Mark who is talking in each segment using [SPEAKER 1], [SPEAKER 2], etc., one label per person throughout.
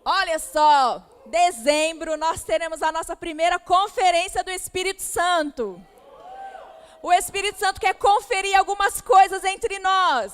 [SPEAKER 1] Olha só, dezembro nós teremos a nossa primeira conferência do Espírito Santo. O Espírito Santo quer conferir algumas coisas entre nós.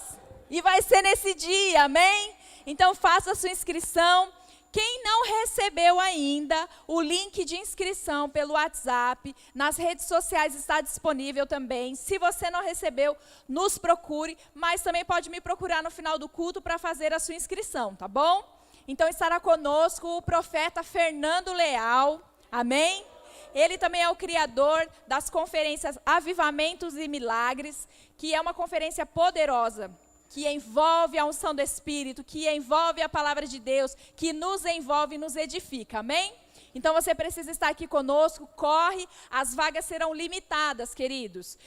[SPEAKER 1] E vai ser nesse dia, amém? Então faça a sua inscrição. Quem não recebeu ainda o link de inscrição pelo WhatsApp, nas redes sociais está disponível também. Se você não recebeu, nos procure, mas também pode me procurar no final do culto para fazer a sua inscrição, tá bom? Então estará conosco o profeta Fernando Leal, amém? Ele também é o criador das conferências Avivamentos e Milagres, que é uma conferência poderosa, que envolve a unção do Espírito, que envolve a palavra de Deus, que nos envolve e nos edifica, amém? Então você precisa estar aqui conosco, corre, as vagas serão limitadas, queridos,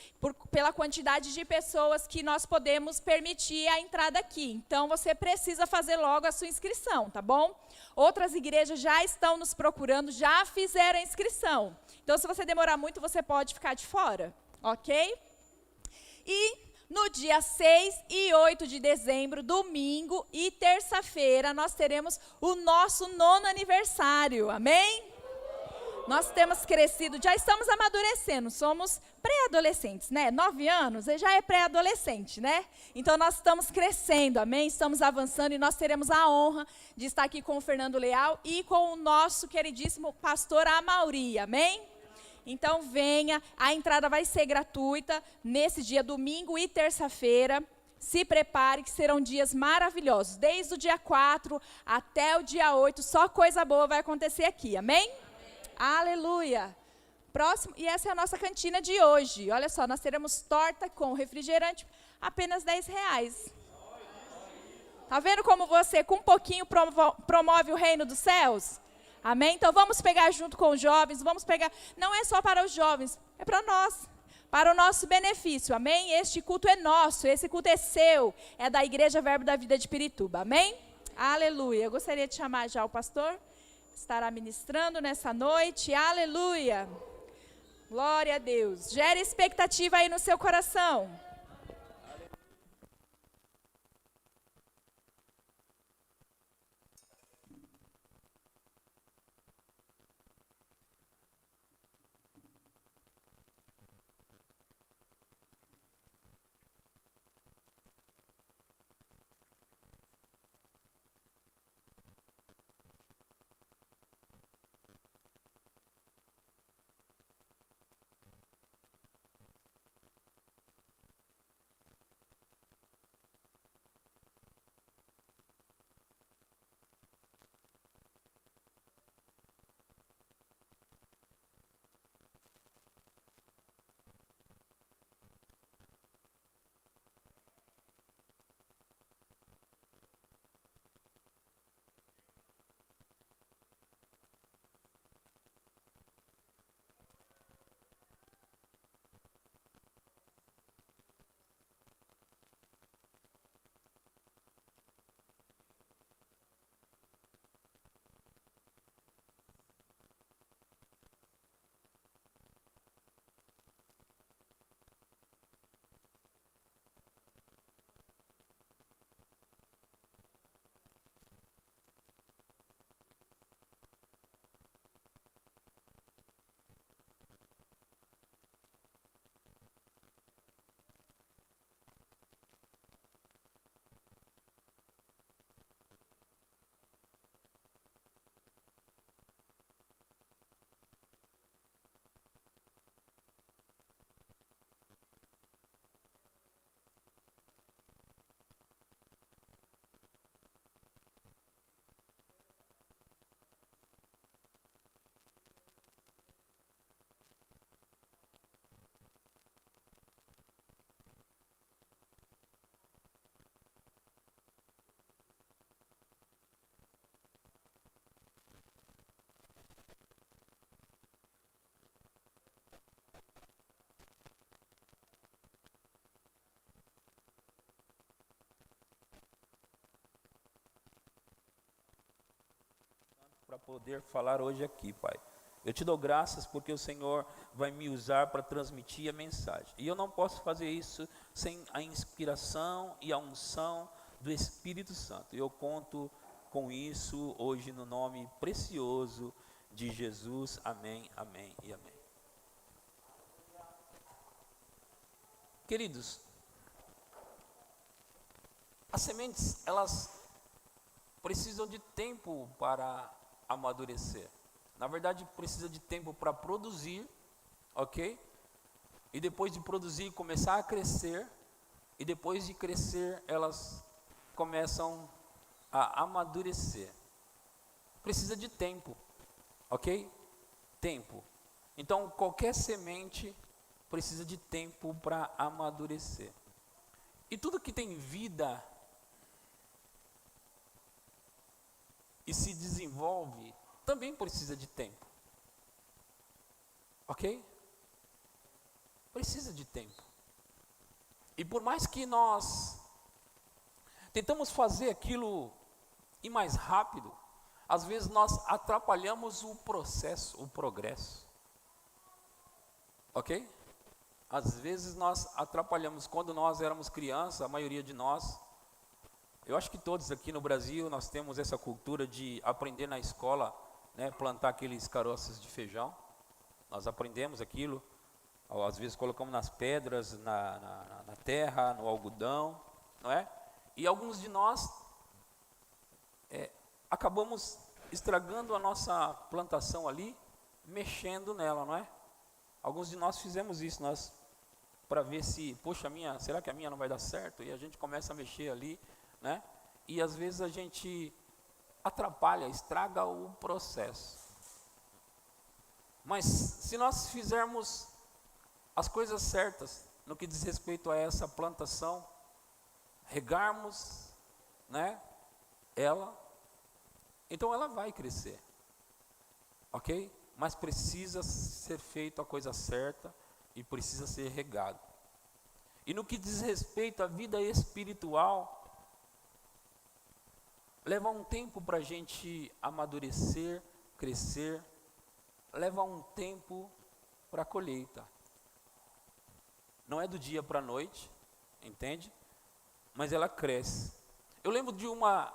[SPEAKER 1] pela quantidade de pessoas que nós podemos permitir a entrada aqui. Então você precisa fazer logo a sua inscrição, tá bom? Outras igrejas já estão nos procurando, já fizeram a inscrição. Então se você demorar muito, você pode ficar de fora, ok? E no dia 6 e 8 de dezembro, domingo e terça-feira, nós teremos o nosso 9º aniversário, amém? Nós temos crescido, já estamos amadurecendo, somos pré-adolescentes, né? 9 anos, já é pré-adolescente, né? Então nós estamos crescendo, amém? Estamos avançando e nós teremos a honra de estar aqui com o Fernando Leal e com o nosso queridíssimo pastor Amauri, amém? Então venha, a entrada vai ser gratuita nesse dia, domingo e terça-feira. Se prepare que serão dias maravilhosos. Desde o dia 4 até o dia 8, só coisa boa vai acontecer aqui, amém? Aleluia! Próximo, e essa é a nossa cantina de hoje. Olha só, nós teremos torta com refrigerante, apenas R$10. Tá vendo como você, com um pouquinho, promove o reino dos céus? Amém? Então vamos pegar junto com os jovens, vamos pegar, não é só para os jovens, é para nós, para o nosso benefício, amém? Este culto é nosso, esse culto é seu, é da Igreja Verbo da Vida de Pirituba, amém? Aleluia, eu gostaria de chamar já o pastor, que estará ministrando nessa noite, aleluia, glória a Deus, gere expectativa aí no seu coração.
[SPEAKER 2] Para poder falar hoje aqui, Pai. Eu te dou graças porque o Senhor vai me usar para transmitir a mensagem. E eu não posso fazer isso sem a inspiração e a unção do Espírito Santo. Eu conto com isso hoje no nome precioso de Jesus. Amém, amém e amém. Queridos, as sementes, elas precisam de tempo para amadurecer. Na verdade, precisa de tempo para produzir, ok? E depois de produzir, começar a crescer. E depois de crescer, elas começam a amadurecer. Precisa de tempo, ok? Tempo. Então, qualquer semente precisa de tempo para amadurecer. E tudo que tem vida e se desenvolve, também precisa de tempo. Ok? Precisa de tempo. E por mais que nós tentamos fazer aquilo ir mais rápido, às vezes nós atrapalhamos o processo, o progresso. Ok? Às vezes nós atrapalhamos. Quando nós éramos crianças, a maioria de nós, eu acho que todos aqui no Brasil, nós temos essa cultura de aprender na escola, né, plantar aqueles caroços de feijão. Nós aprendemos aquilo, às vezes colocamos nas pedras, na terra, no algodão, não é? E alguns de nós acabamos estragando a nossa plantação ali, mexendo nela, não é? Alguns de nós fizemos isso, para ver se, poxa, será que a minha não vai dar certo? E a gente começa a mexer ali, né? E às vezes a gente atrapalha, estraga o processo. Mas se nós fizermos as coisas certas no que diz respeito a essa plantação, regarmos, né, ela, então ela vai crescer, ok? Mas precisa ser feita a coisa certa e precisa ser regado. E no que diz respeito à vida espiritual, leva um tempo para a gente amadurecer, crescer, leva um tempo para a colheita. Não é do dia para a noite, entende? Mas ela cresce. Eu lembro de uma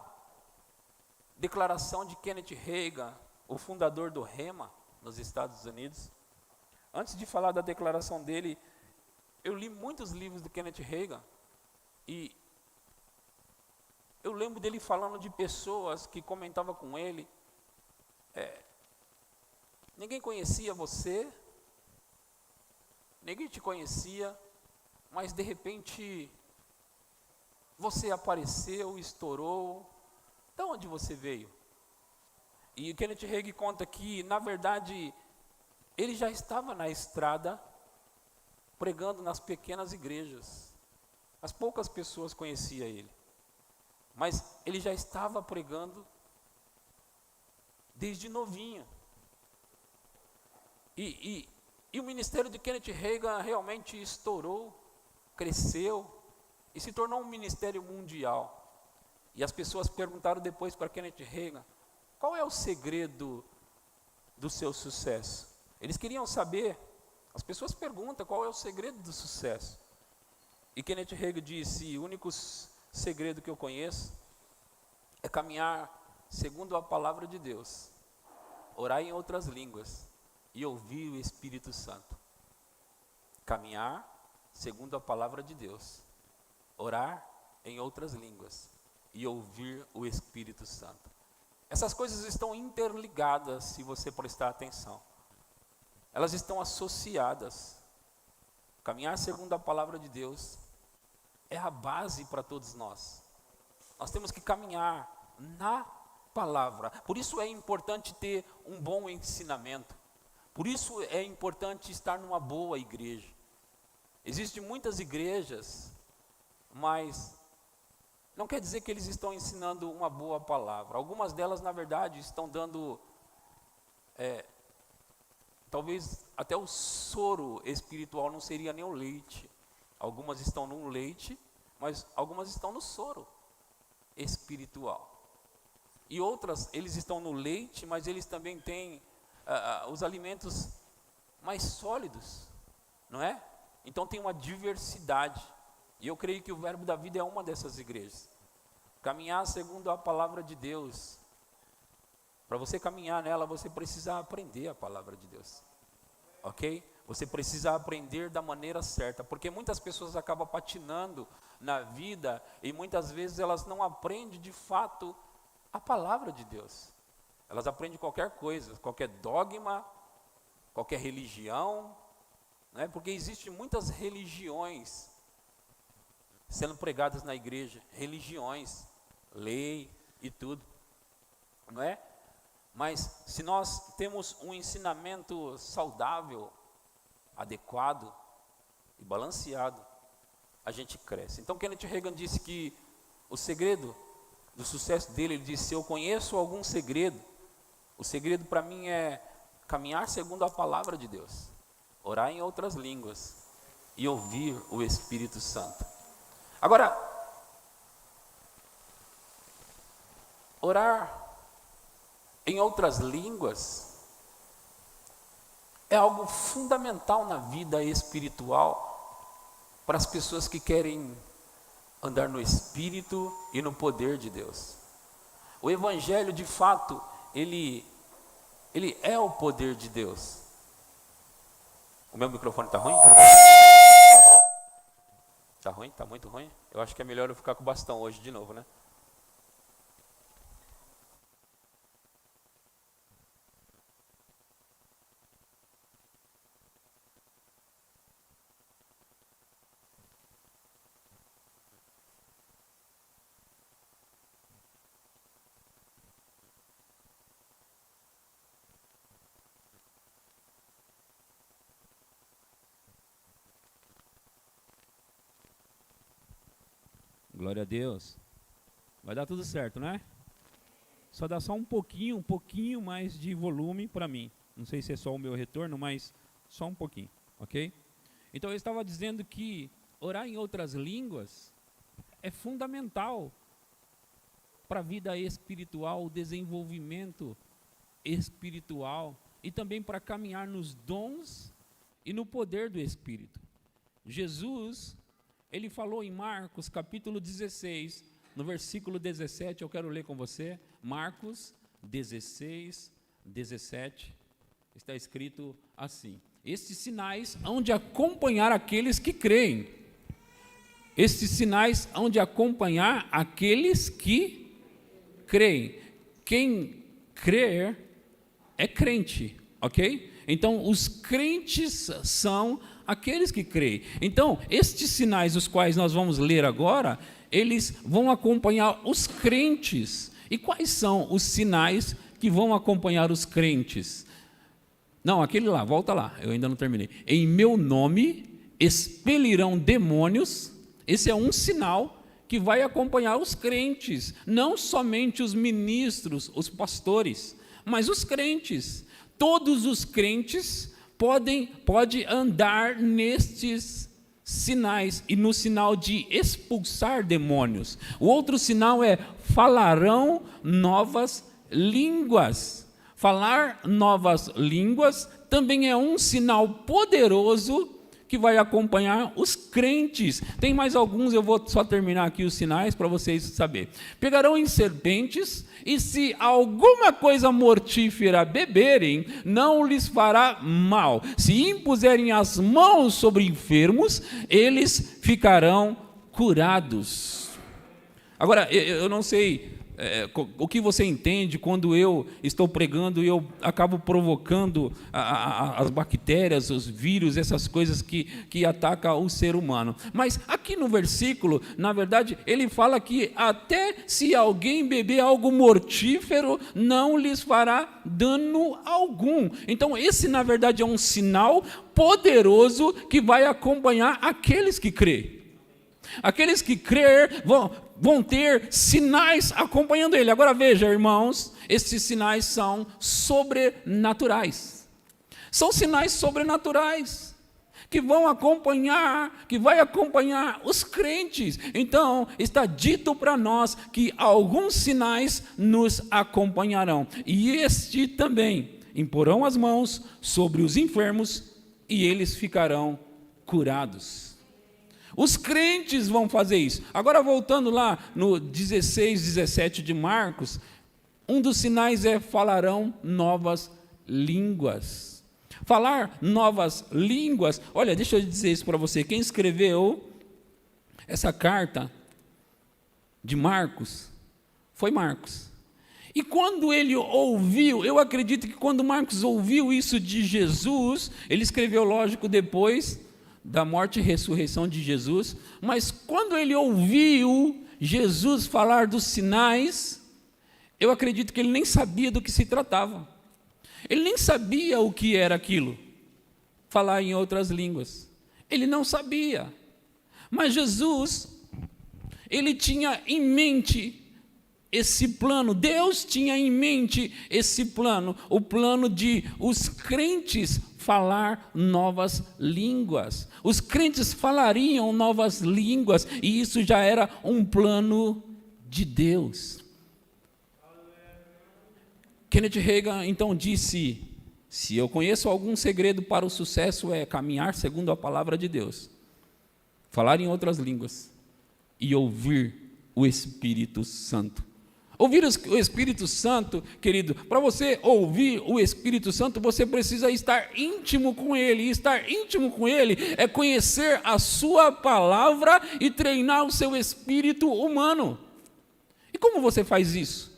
[SPEAKER 2] declaração de Kenneth Hagin, o fundador do Rema, nos Estados Unidos. Antes de falar da declaração dele, eu li muitos livros do Kenneth Hagin, e eu lembro dele falando de pessoas que comentavam com ele, ninguém conhecia você, ninguém te conhecia, mas de repente você apareceu, estourou. De onde você veio? E o Kenneth Hagin conta que, na verdade, ele já estava na estrada, pregando nas pequenas igrejas. As poucas pessoas conheciam ele. Mas ele já estava pregando desde novinho. E o ministério de Kenneth Hagin realmente estourou, cresceu e se tornou um ministério mundial. E as pessoas perguntaram depois para Kenneth Hagin, qual é o segredo do seu sucesso? Eles queriam saber, as pessoas perguntam qual é o segredo do sucesso. E Kenneth Hagin disse, o único segredo que eu conheço é caminhar segundo a palavra de Deus, orar em outras línguas e ouvir o Espírito Santo. Caminhar segundo a palavra de Deus, orar em outras línguas e ouvir o Espírito Santo. Essas coisas estão interligadas, se você prestar atenção. Elas estão associadas. Caminhar segundo a palavra de Deus é a base para todos nós. Nós temos que caminhar na palavra. Por isso é importante ter um bom ensinamento. Por isso é importante estar numa boa igreja. Existem muitas igrejas, mas não quer dizer que eles estão ensinando uma boa palavra. Algumas delas, na verdade, estão dando, talvez até o soro espiritual não seria nem o leite. Algumas estão no leite, mas algumas estão no soro espiritual. E outras, eles estão no leite, mas eles também têm os alimentos mais sólidos, não é? Então tem uma diversidade. E eu creio que o Verbo da Vida é uma dessas igrejas. caminhar segundo a palavra de Deus. Para você caminhar nela, você precisa aprender a palavra de Deus, ok? Você precisa aprender da maneira certa, porque muitas pessoas acabam patinando na vida e muitas vezes elas não aprendem de fato a palavra de Deus. Elas aprendem qualquer coisa, qualquer dogma, qualquer religião, né? Porque existem muitas religiões sendo pregadas na igreja, religiões, lei e tudo, não é? Mas se nós temos um ensinamento saudável, adequado e balanceado, a gente cresce. Então Kenneth Hagin disse que o segredo do sucesso dele, ele disse: se eu conheço algum segredo, o segredo para mim é caminhar segundo a palavra de Deus, orar em outras línguas e ouvir o Espírito Santo. Agora, orar em outras línguas é algo fundamental na vida espiritual para as pessoas que querem andar no Espírito e no poder de Deus. O Evangelho, de fato, ele é o poder de Deus. O meu microfone está ruim? Está ruim? Está muito ruim? Eu acho que é melhor eu ficar com o bastão hoje de novo, né?
[SPEAKER 3] Glória a Deus. Vai dar tudo certo, né? Só dá só um pouquinho mais de volume para mim. Não sei se é só o meu retorno, mas só um pouquinho, ok? Então eu estava dizendo que orar em outras línguas é fundamental para a vida espiritual, o desenvolvimento espiritual e também para caminhar nos dons e no poder do Espírito. Jesus, ele falou em Marcos capítulo 16, no versículo 17, eu quero ler com você, Marcos 16, 17, está escrito assim: estes sinais hão de acompanhar aqueles que creem. Estes sinais hão de acompanhar aqueles que creem. Quem crer é crente, ok? Então, os crentes são aqueles que creem. Então, estes sinais, os quais nós vamos ler agora, eles vão acompanhar os crentes. E quais são os sinais que vão acompanhar os crentes? Não, aquele lá, volta lá, eu ainda não terminei. Em meu nome expelirão demônios. Esse é um sinal que vai acompanhar os crentes, não somente os ministros, os pastores, mas os crentes. Todos os crentes podem andar nestes sinais e no sinal de expulsar demônios. O outro sinal é falarão novas línguas. Falar novas línguas também é um sinal poderoso que vai acompanhar os crentes. Tem mais alguns, eu vou só terminar aqui os sinais para vocês saberem. Pegarão em serpentes, e se alguma coisa mortífera beberem, não lhes fará mal. Se impuserem as mãos sobre enfermos, eles ficarão curados. Agora, eu não sei o que você entende quando eu estou pregando e eu acabo provocando as bactérias, os vírus, essas coisas que atacam o ser humano. Mas aqui no versículo, na verdade, ele fala que até se alguém beber algo mortífero, não lhes fará dano algum. Então esse, na verdade, é um sinal poderoso que vai acompanhar aqueles que creem. Aqueles que crer vão ter sinais acompanhando ele. Agora veja, irmãos, esses sinais são sobrenaturais. São sinais sobrenaturais que vão acompanhar, que vai acompanhar os crentes. Então, está dito para nós que alguns sinais nos acompanharão. E este também: imporão as mãos sobre os enfermos e eles ficarão curados. Os crentes vão fazer isso. Agora, voltando lá no 16, 17 de Marcos, um dos sinais é falarão novas línguas. Falar novas línguas. Olha, deixa eu dizer isso para você. Quem escreveu essa carta de Marcos foi Marcos. E quando ele ouviu, eu acredito que quando Marcos ouviu isso de Jesus, ele escreveu, lógico, depois da morte e ressurreição de Jesus, mas quando ele ouviu Jesus falar dos sinais, eu acredito que ele nem sabia do que se tratava. Ele nem sabia o que era aquilo, falar em outras línguas. Ele não sabia. Mas Jesus, ele tinha em mente esse plano, Deus tinha em mente esse plano, o plano de os crentes falar novas línguas. Os crentes falariam novas línguas, e isso já era um plano de Deus. Kenneth Hagin então disse: se eu conheço algum segredo para o sucesso, é caminhar segundo a palavra de Deus, falar em outras línguas e ouvir o Espírito Santo. Ouvir o Espírito Santo, querido, para você ouvir o Espírito Santo, você precisa estar íntimo com Ele. E estar íntimo com Ele é conhecer a sua palavra e treinar o seu espírito humano. E como você faz isso?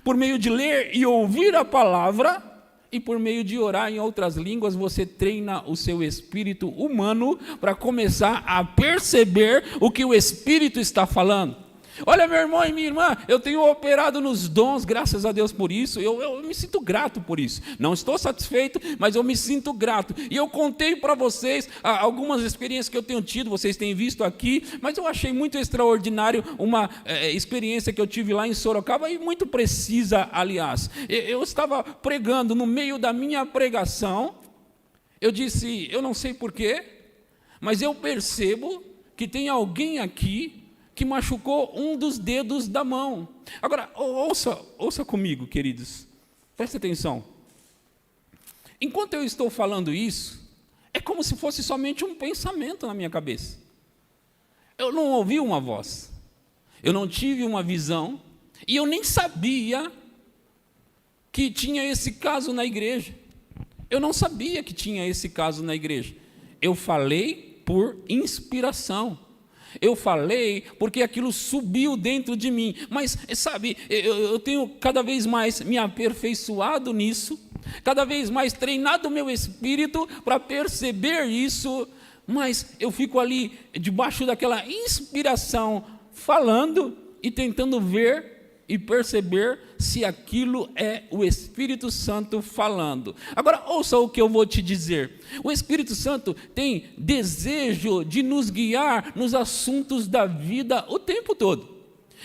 [SPEAKER 3] Por meio de ler e ouvir a palavra, e por meio de orar em outras línguas, você treina o seu espírito humano para começar a perceber o que o Espírito está falando. Olha, meu irmão e minha irmã, eu tenho operado nos dons, graças a Deus por isso, eu me sinto grato por isso. Não estou satisfeito, mas eu me sinto grato. E eu contei para vocês algumas experiências que eu tenho tido, vocês têm visto aqui, mas eu achei muito extraordinário uma experiência que eu tive lá em Sorocaba, e muito precisa, aliás. Eu estava pregando, no meio da minha pregação, eu disse, eu não sei porquê, mas eu percebo que tem alguém aqui que machucou um dos dedos da mão. Agora, ouça comigo, queridos. Preste atenção. Enquanto eu estou falando isso, é como se fosse somente um pensamento na minha cabeça. Eu não ouvi uma voz. Eu não tive uma visão. E eu nem sabia que tinha esse caso na igreja. Eu não sabia que tinha esse caso na igreja. Eu falei por inspiração. Eu falei porque aquilo subiu dentro de mim. Mas, sabe, eu tenho cada vez mais me aperfeiçoado nisso, cada vez mais treinado o meu espírito para perceber isso, mas eu fico ali debaixo daquela inspiração, falando e tentando ver e perceber se aquilo é o Espírito Santo falando. Agora, ouça o que eu vou te dizer. O Espírito Santo tem desejo de nos guiar nos assuntos da vida o tempo todo.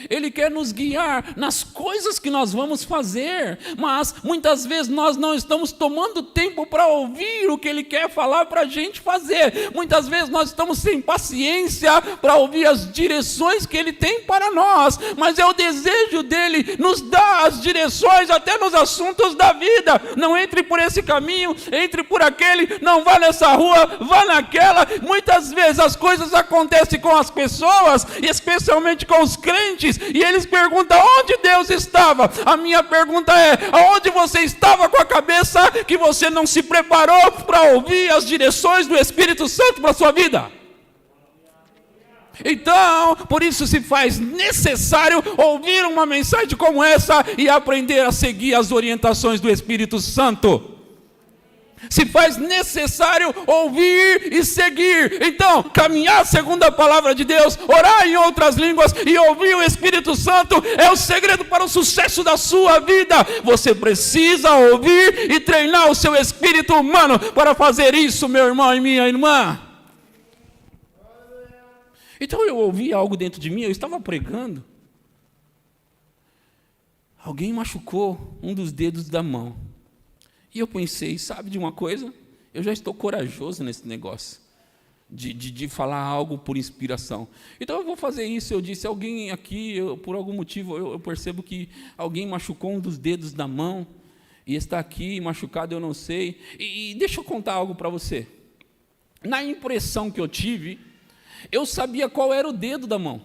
[SPEAKER 3] Ele quer nos guiar nas coisas que nós vamos fazer, mas muitas vezes nós não estamos tomando tempo para ouvir o que Ele quer falar para a gente fazer. Muitas vezes nós estamos sem paciência para ouvir as direções que Ele tem para nós, mas é o desejo dEle nos dar as direções até nos assuntos da vida. Não entre por esse caminho, entre por aquele, não vá nessa rua, vá naquela. Muitas vezes as coisas acontecem com as pessoas, especialmente com os crentes, e eles perguntam onde Deus estava. A minha pergunta é: aonde você estava com a cabeça que você não se preparou para ouvir as direções do Espírito Santo para a sua vida? Então, por isso se faz necessário ouvir uma mensagem como essa e aprender a seguir as orientações do Espírito Santo. Se faz necessário ouvir e seguir. Então, caminhar segundo a palavra de Deus, orar em outras línguas e ouvir o Espírito Santo é o segredo para o sucesso da sua vida. Você precisa ouvir e treinar o seu espírito humano para fazer isso, meu irmão e minha irmã. Então eu ouvi algo dentro de mim, eu estava pregando. Alguém machucou um dos dedos da mão. E eu pensei, sabe de uma coisa? Eu já estou corajoso nesse negócio, de falar algo por inspiração. Então eu vou fazer isso. Eu disse, alguém aqui, por algum motivo, eu percebo que alguém machucou um dos dedos da mão, e está aqui machucado, eu não sei. E deixa eu contar algo para você. Na impressão que eu tive, Eu sabia qual era o dedo da mão.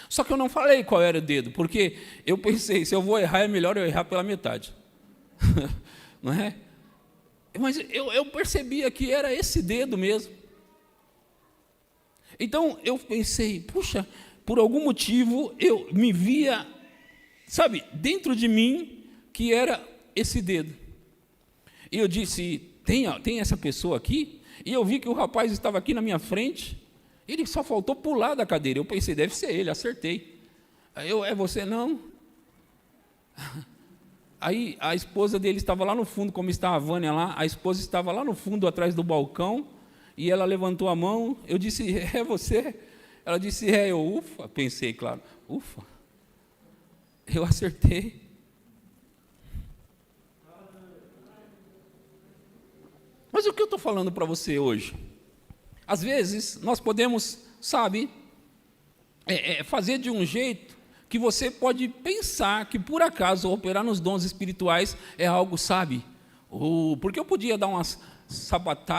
[SPEAKER 3] Só que eu não falei qual era o dedo, porque eu pensei, se eu vou errar, é melhor eu errar pela metade. Não é? Mas eu percebia que era esse dedo mesmo. Então eu pensei, puxa, por algum motivo eu me via, sabe, dentro de mim, que era esse dedo. E eu disse, tem essa pessoa aqui? E eu vi que o rapaz estava aqui na minha frente. Ele só faltou pular da cadeira. Eu pensei, deve ser ele, acertei. Aí é você não? Aí a esposa dele estava lá no fundo, como está a Vânia lá, a esposa estava lá no fundo, atrás do balcão, e ela levantou a mão, eu disse, é você? Ela disse, eu, ufa, pensei, claro, ufa, eu acertei. Mas o que eu estou falando para você hoje? Às vezes, nós podemos, sabe, fazer de um jeito que você pode pensar que, por acaso, operar nos dons espirituais é algo, sabe, porque eu podia dar umas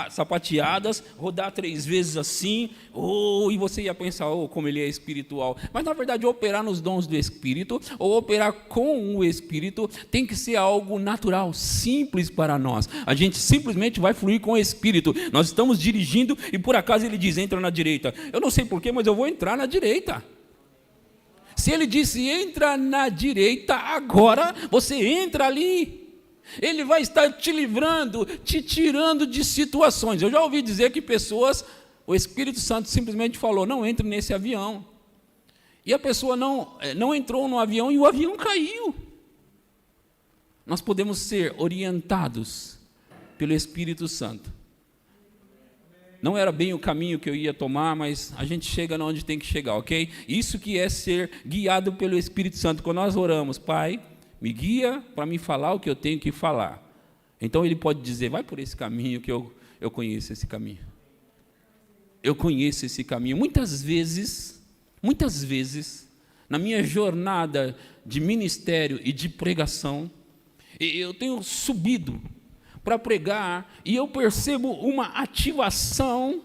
[SPEAKER 3] sapateadas, rodar 3 vezes assim, e você ia pensar, como ele é espiritual. Mas, na verdade, operar nos dons do Espírito, ou operar com o Espírito, tem que ser algo natural, simples para nós. A gente simplesmente vai fluir com o Espírito. Nós estamos dirigindo e, por acaso, ele diz, entra na direita. Eu não sei porquê, mas eu vou entrar na direita. Se ele disse, entra na direita, agora você entra ali. Ele vai estar te livrando, te tirando de situações. Eu já ouvi dizer que pessoas, o Espírito Santo simplesmente falou, não entre nesse avião. E a pessoa não entrou no avião e o avião caiu. Nós podemos ser orientados pelo Espírito Santo. Não era bem o caminho que eu ia tomar, mas a gente chega onde tem que chegar, ok? Isso que é ser guiado pelo Espírito Santo. Quando nós oramos, Pai, me guia para me falar o que eu tenho que falar. Então ele pode dizer, vai por esse caminho que eu conheço esse caminho. Eu conheço esse caminho. Muitas vezes, na minha jornada de ministério e de pregação, eu tenho subido para pregar e eu percebo uma ativação,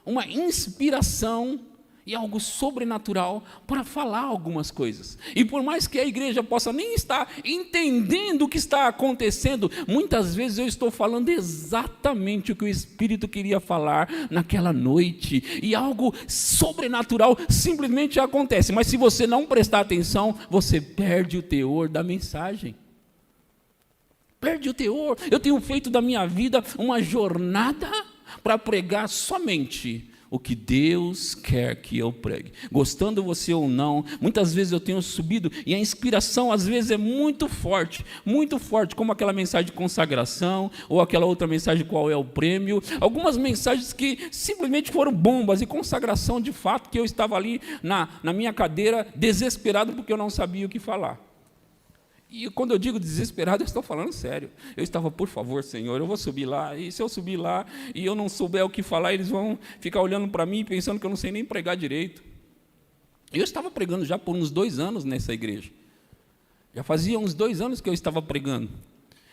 [SPEAKER 3] uma inspiração e algo sobrenatural para falar algumas coisas. E por mais que a igreja possa nem estar entendendo o que está acontecendo, muitas vezes eu estou falando exatamente o que o Espírito queria falar naquela noite. E algo sobrenatural simplesmente acontece. Mas se você não prestar atenção, você perde o teor da mensagem. Perde o teor. Eu tenho feito da minha vida uma jornada para pregar somente o que Deus quer que eu pregue. Gostando você ou não, muitas vezes eu tenho subido e a inspiração às vezes é muito forte, como aquela mensagem de consagração, ou aquela outra mensagem qual é o prêmio, algumas mensagens que simplesmente foram bombas, e consagração de fato, que eu estava ali na minha cadeira, desesperado porque eu não sabia o que falar. E quando eu digo desesperado, eu estou falando sério. Eu estava, por favor, Senhor, eu vou subir lá, e se eu subir lá e eu não souber o que falar, eles vão ficar olhando para mim, pensando que eu não sei nem pregar direito. Eu estava pregando já por uns 2 anos nessa igreja. Já fazia uns 2 anos que eu estava pregando.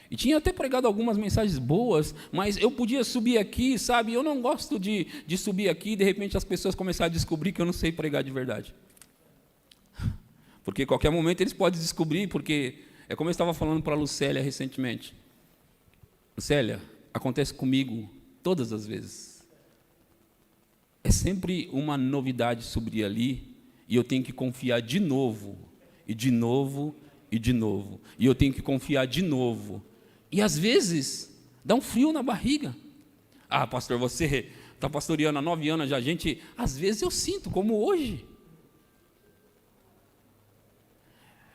[SPEAKER 3] E tinha até pregado algumas mensagens boas, mas eu podia subir aqui, sabe? Eu não gosto de subir aqui e, de repente, as pessoas começarem a descobrir que eu não sei pregar de verdade. Porque a qualquer momento eles podem descobrir, porque é como eu estava falando para a Lucélia recentemente. Lucélia, acontece comigo todas as vezes. É sempre uma novidade subir ali, e eu tenho que confiar de novo, e de novo, e de novo. E eu tenho que confiar de novo. E às vezes, dá um frio na barriga. Ah, pastor, você está pastoreando há 9 anos já, gente, às vezes eu sinto, como hoje.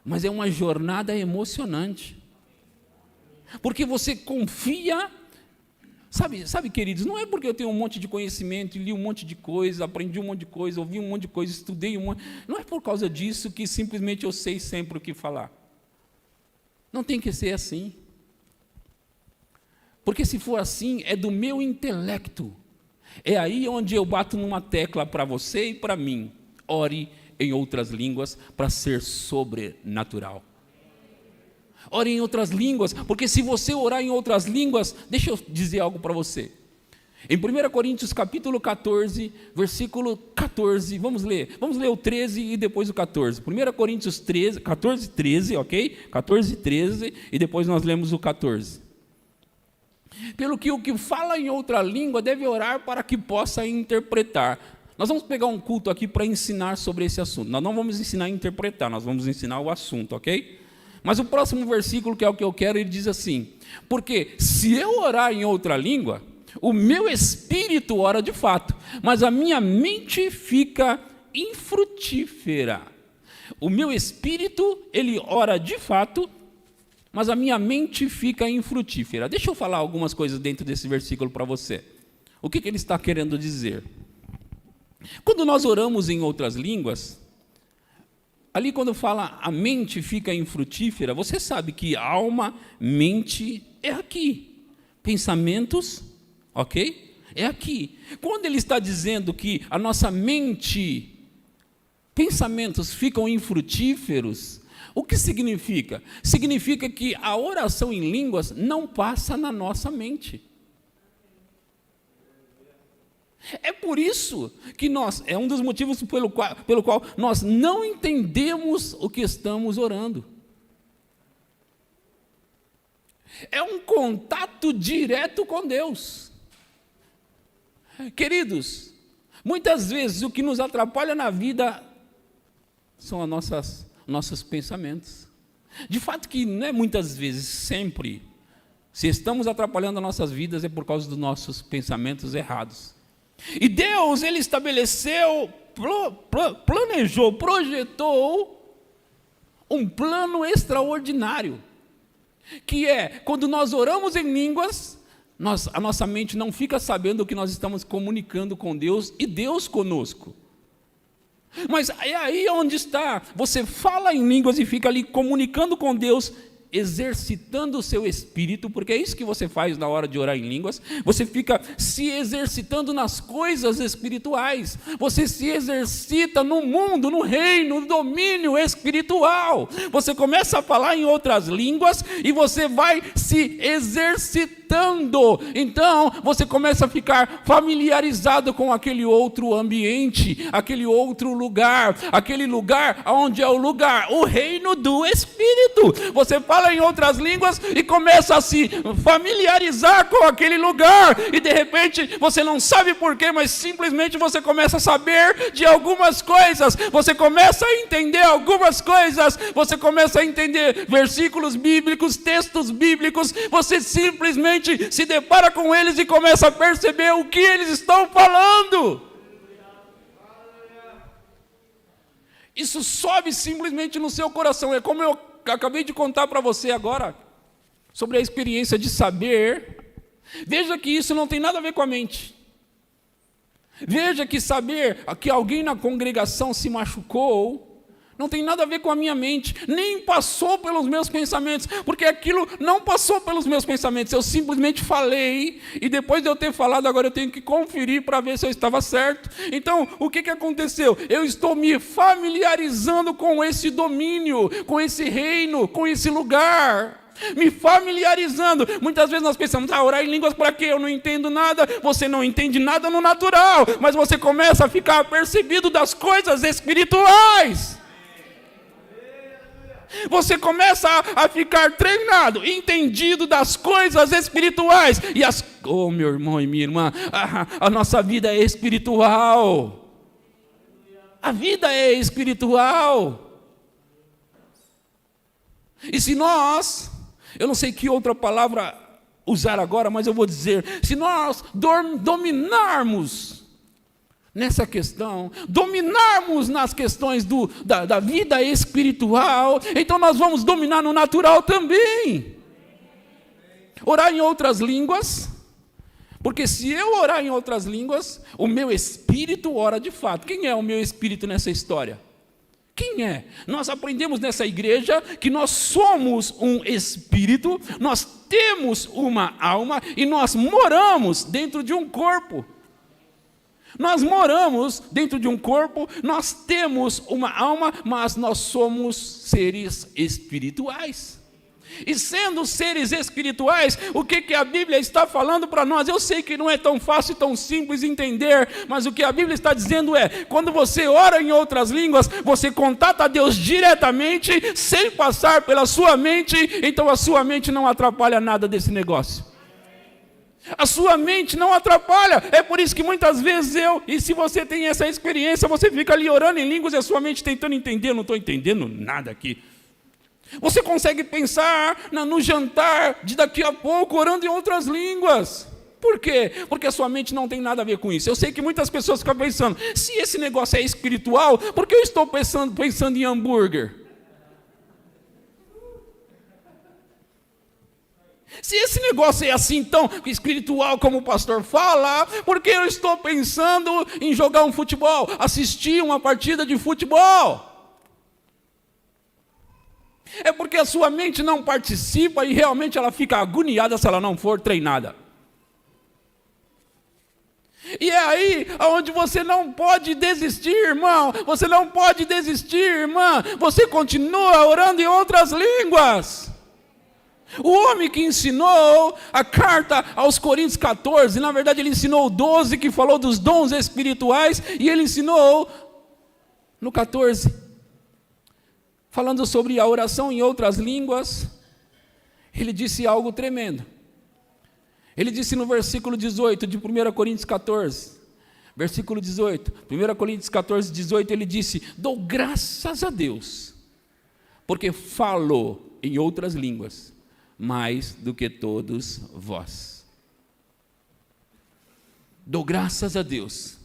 [SPEAKER 3] Mas é uma jornada emocionante, porque você confia, sabe, queridos, não é porque eu tenho um monte de conhecimento, li um monte de coisa, aprendi um monte de coisa, ouvi um monte de coisa, estudei um monte, não é por causa disso que simplesmente eu sei sempre o que falar. Não tem que ser assim, porque se for assim, é do meu intelecto, é aí onde eu bato numa tecla para você e para mim: ore em outras línguas para ser sobrenatural. Ore em outras línguas, porque se você orar em outras línguas, deixa eu dizer algo para você. Em 1 Coríntios capítulo 14, versículo 14, vamos ler o 13 e depois o 14. 1 Coríntios 14, 13, ok? 14, 13 e depois nós lemos o 14. Pelo que o que fala em outra língua deve orar para que possa interpretar. Nós vamos pegar um culto aqui para ensinar sobre esse assunto. Nós não vamos ensinar a interpretar, nós vamos ensinar o assunto, ok? Mas o próximo versículo, que é o que eu quero, ele diz assim: porque se eu orar em outra língua, o meu espírito ora de fato, mas a minha mente fica infrutífera. O meu espírito, ele ora de fato, mas a minha mente fica infrutífera. Deixa eu falar algumas coisas dentro desse versículo para você. O que ele está querendo dizer? Quando nós oramos em outras línguas, ali quando fala a mente fica infrutífera, você sabe que alma, mente é aqui. Pensamentos, ok? É aqui. Quando ele está dizendo que a nossa mente, pensamentos ficam infrutíferos, o que significa? Significa que a oração em línguas não passa na nossa mente. É por isso que é um dos motivos pelo qual nós não entendemos o que estamos orando. É um contato direto com Deus. Queridos, muitas vezes o que nos atrapalha na vida são nossos pensamentos. De fato que não é muitas vezes, sempre. Se estamos atrapalhando as nossas vidas é por causa dos nossos pensamentos errados. E Deus, ele estabeleceu, planejou, projetou um plano extraordinário, que é, quando nós oramos em línguas, a nossa mente não fica sabendo que nós estamos comunicando com Deus e Deus conosco. Mas é aí onde está, você fala em línguas e fica ali comunicando com Deus, exercitando o seu espírito, porque é isso que você faz na hora de orar em línguas. Você fica se exercitando nas coisas espirituais, você se exercita no mundo, no reino, no domínio espiritual. Você começa a falar em outras línguas e você vai se exercitando. Então você começa a ficar familiarizado com aquele outro ambiente, aquele outro lugar, aquele lugar onde é o reino do Espírito. Você fala em outras línguas e começa a se familiarizar com aquele lugar, e de repente você não sabe porquê, mas simplesmente você começa a saber de algumas coisas, você começa a entender algumas coisas, você começa a entender versículos bíblicos, textos bíblicos, você simplesmente se depara com eles e começa a perceber o que eles estão falando. Isso sobe simplesmente no seu coração. É como eu acabei de contar para você agora, sobre a experiência de saber. Veja que isso não tem nada a ver com a mente. Veja que saber que alguém na congregação se machucou não tem nada a ver com a minha mente, nem passou pelos meus pensamentos, porque aquilo não passou pelos meus pensamentos, eu simplesmente falei, e depois de eu ter falado, agora eu tenho que conferir para ver se eu estava certo. Então, o que aconteceu? Eu estou me familiarizando com esse domínio, com esse reino, com esse lugar, me familiarizando. Muitas vezes nós pensamos, orar em línguas para quê? Eu não entendo nada. Você não entende nada no natural, mas você começa a ficar apercebido das coisas espirituais. Você começa a ficar treinado, entendido das coisas espirituais. E meu irmão e minha irmã, a nossa vida é espiritual. A vida é espiritual. E se nós, eu não sei que outra palavra usar agora, mas eu vou dizer, se nós dominarmos nessa questão, dominarmos nas questões da vida espiritual, então nós vamos dominar no natural também. Orar em outras línguas, porque se eu orar em outras línguas, o meu espírito ora de fato. Quem é o meu espírito nessa história? Quem é? Nós aprendemos nessa igreja que nós somos um espírito, nós temos uma alma e nós moramos dentro de um corpo. Nós moramos dentro de um corpo, nós temos uma alma, mas nós somos seres espirituais. E sendo seres espirituais, o que a Bíblia está falando para nós? Eu sei que não é tão fácil e tão simples entender, mas o que a Bíblia está dizendo é, quando você ora em outras línguas, você contata a Deus diretamente, sem passar pela sua mente, então a sua mente não atrapalha nada desse negócio. A sua mente não atrapalha, é por isso que muitas vezes e se você tem essa experiência, você fica ali orando em línguas e a sua mente tentando entender, eu não estou entendendo nada aqui. Você consegue pensar no jantar de daqui a pouco, orando em outras línguas. Por quê? Porque a sua mente não tem nada a ver com isso. Eu sei que muitas pessoas ficam pensando, se esse negócio é espiritual, por que eu estou pensando em hambúrguer? Se esse negócio é assim tão espiritual como o pastor fala, por que eu estou pensando em jogar um futebol, assistir uma partida de futebol? É porque a sua mente não participa e realmente ela fica agoniada se ela não for treinada. E é aí onde você não pode desistir, irmão. Você não pode desistir, irmã. Você continua orando em outras línguas. O homem que ensinou a carta aos Coríntios 14, na verdade ele ensinou 12, que falou dos dons espirituais, e ele ensinou no 14, falando sobre a oração em outras línguas, ele disse algo tremendo. Ele disse no versículo 18 de 1 Coríntios 14, versículo 18, 1 Coríntios 14, 18, ele disse, dou graças a Deus, porque falo em outras línguas, mais do que todos vós. Dou graças a Deus,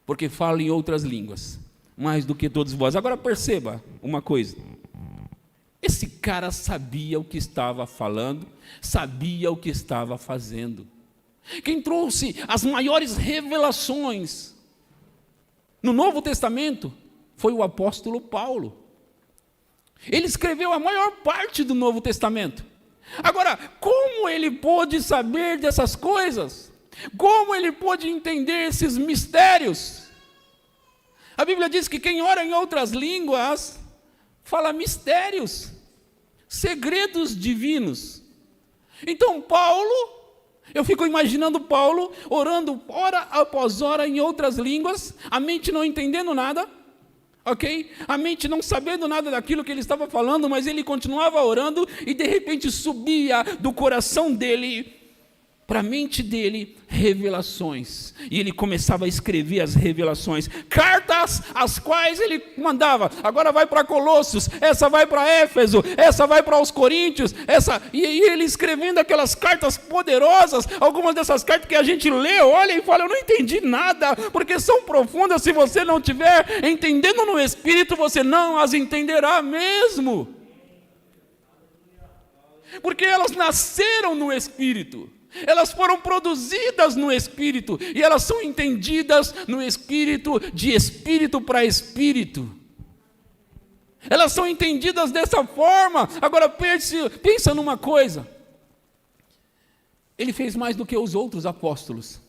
[SPEAKER 3] porque falo em outras línguas, mais do que todos vós. Agora perceba uma coisa, esse cara sabia o que estava falando, sabia o que estava fazendo. Quem trouxe as maiores revelações no Novo Testamento foi o apóstolo Paulo. Ele escreveu a maior parte do Novo Testamento. Agora, como ele pôde saber dessas coisas? Como ele pôde entender esses mistérios? A Bíblia diz que quem ora em outras línguas fala mistérios, segredos divinos. Então Paulo, eu fico imaginando Paulo orando hora após hora em outras línguas, a mente não entendendo nada, ok? A mente não sabendo nada daquilo que ele estava falando, mas ele continuava orando e de repente subia do coração dele para a mente dele revelações, e ele começava a escrever as revelações, cartas as quais ele mandava, agora vai para Colossos, essa vai para Éfeso, essa vai para os Coríntios, e ele escrevendo aquelas cartas poderosas, algumas dessas cartas que a gente lê, olha e fala, eu não entendi nada, porque são profundas, se você não estiver entendendo no Espírito, você não as entenderá mesmo, porque elas nasceram no Espírito, elas foram produzidas no Espírito, e elas são entendidas no Espírito, de espírito para espírito. Elas são entendidas dessa forma. Agora pensa numa coisa. Ele fez mais do que os outros apóstolos.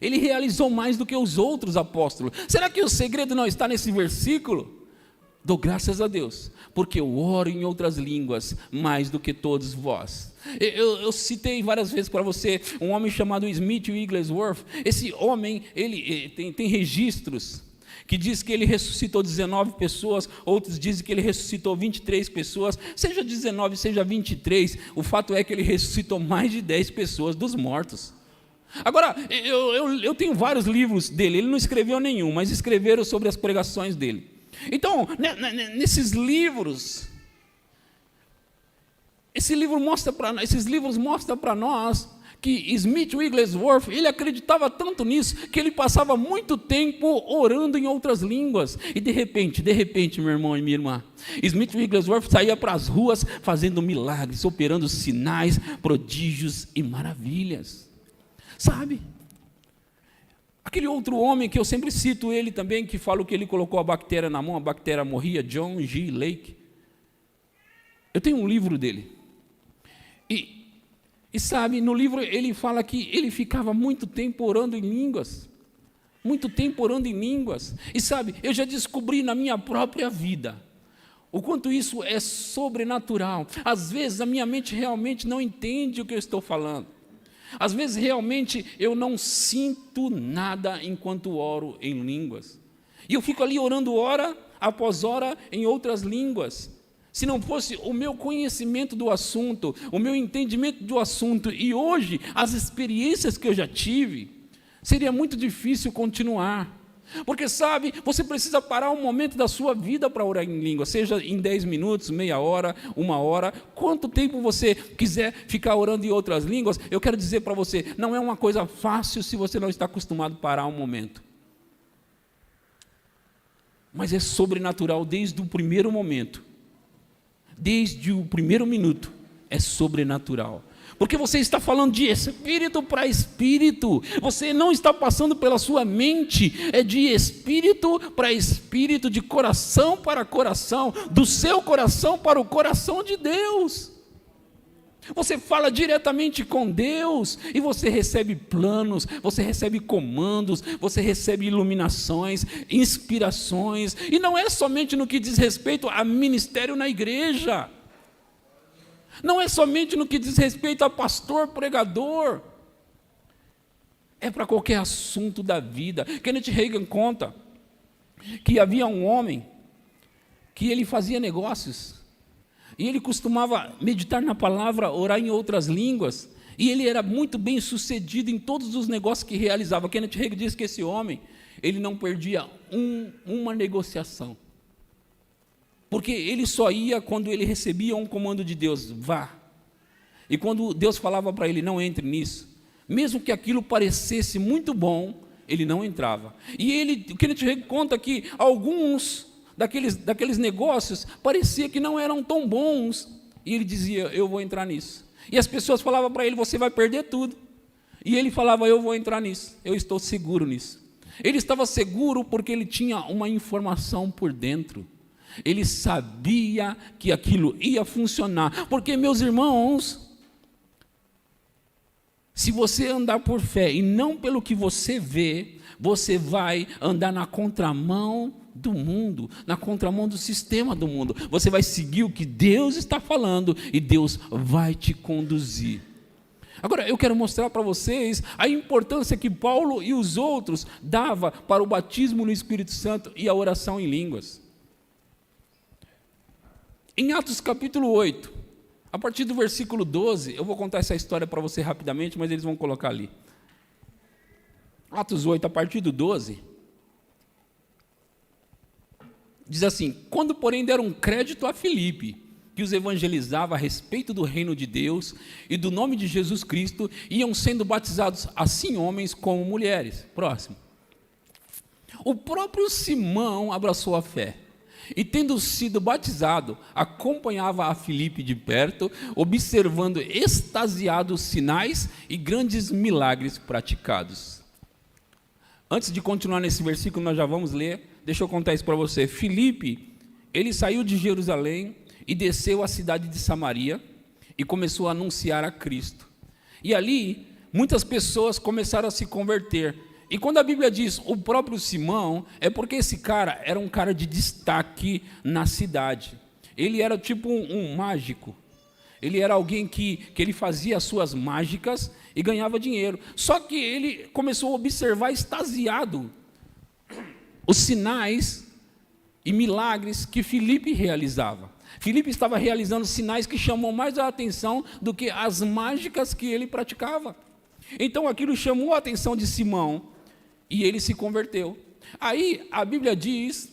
[SPEAKER 3] Ele realizou mais do que os outros apóstolos. Será que o segredo não está nesse versículo? Dou graças a Deus, porque eu oro em outras línguas mais do que todos vós. Eu citei várias vezes para você um homem chamado Smith Wigglesworth. Esse homem, ele tem registros que diz que ele ressuscitou 19 pessoas, outros dizem que ele ressuscitou 23 pessoas, seja 19, seja 23, o fato é que ele ressuscitou mais de 10 pessoas dos mortos. Agora, eu tenho vários livros dele, ele não escreveu nenhum, mas escreveram sobre as pregações dele. Então, nesses livros, esses livros mostram para nós que Smith Wigglesworth, ele acreditava tanto nisso, que ele passava muito tempo orando em outras línguas, e de repente, meu irmão e minha irmã, Smith Wigglesworth saía para as ruas fazendo milagres, operando sinais, prodígios e maravilhas, sabe? Aquele outro homem que eu sempre cito ele também, que fala que ele colocou a bactéria na mão, a bactéria morria, John G. Lake. Eu tenho um livro dele. E sabe, no livro ele fala que ele ficava muito tempo orando em línguas. Muito tempo orando em línguas. E sabe, eu já descobri na minha própria vida O quanto isso é sobrenatural. Às vezes a minha mente realmente não entende o que eu estou falando. Às vezes realmente eu não sinto nada enquanto oro em línguas. E eu fico ali orando hora após hora em outras línguas. Se não fosse o meu conhecimento do assunto, o meu entendimento do assunto e hoje as experiências que eu já tive, seria muito difícil continuar. Porque sabe, você precisa parar um momento da sua vida para orar em língua, seja em 10 minutos, meia hora, 1 hora, quanto tempo você quiser ficar orando em outras línguas. Eu quero dizer para você, não é uma coisa fácil se você não está acostumado a parar um momento. Mas é sobrenatural desde o primeiro momento. Desde o primeiro minuto, é sobrenatural. Porque você está falando de espírito para espírito. Você não está passando pela sua mente. É de espírito para espírito, de coração para coração, do seu coração para o coração de Deus. Você fala diretamente com Deus e você recebe planos, você recebe comandos, você recebe iluminações, inspirações. E não é somente no que diz respeito a ministério na igreja. Não é somente no que diz respeito a pastor, pregador. É para qualquer assunto da vida. Kenneth Hagin conta que havia um homem que ele fazia negócios. E ele costumava meditar na palavra, orar em outras línguas. E ele era muito bem sucedido em todos os negócios que realizava. Kenneth Hagin diz que esse homem, ele não perdia uma negociação. Porque ele só ia quando ele recebia um comando de Deus, vá. E quando Deus falava para ele, não entre nisso, mesmo que aquilo parecesse muito bom, ele não entrava. E o Kenneth Hagin conta que alguns daqueles negócios parecia que não eram tão bons, e ele dizia, eu vou entrar nisso. E as pessoas falavam para ele, você vai perder tudo. E ele falava, eu vou entrar nisso, eu estou seguro nisso. Ele estava seguro porque ele tinha uma informação por dentro. Ele sabia que aquilo ia funcionar. Porque, meus irmãos, se você andar por fé e não pelo que você vê, você vai andar na contramão do mundo, na contramão do sistema do mundo. Você vai seguir o que Deus está falando e Deus vai te conduzir. Agora, eu quero mostrar para vocês a importância que Paulo e os outros davam para o batismo no Espírito Santo e a oração em línguas. Em Atos capítulo 8, a partir do versículo 12, eu vou contar essa história para você rapidamente, mas eles vão colocar ali. Atos 8, a partir do 12, diz assim, quando porém deram crédito a Filipe, que os evangelizava a respeito do reino de Deus e do nome de Jesus Cristo, iam sendo batizados assim homens como mulheres. Próximo. O próprio Simão abraçou a fé. E tendo sido batizado, acompanhava a Filipe de perto, observando extasiados sinais e grandes milagres praticados. Antes de continuar nesse versículo, nós já vamos ler, deixa eu contar isso para você. Filipe, ele saiu de Jerusalém e desceu à cidade de Samaria e começou a anunciar a Cristo. E ali, muitas pessoas começaram a se converter. E quando a Bíblia diz o próprio Simão, é porque esse cara era um cara de destaque na cidade. Ele era tipo um mágico. Ele era alguém que ele fazia as suas mágicas e ganhava dinheiro. Só que ele começou a observar extasiado os sinais e milagres que Filipe realizava. Filipe estava realizando sinais que chamam mais a atenção do que as mágicas que ele praticava. Então aquilo chamou a atenção de Simão. E ele se converteu. Aí a Bíblia diz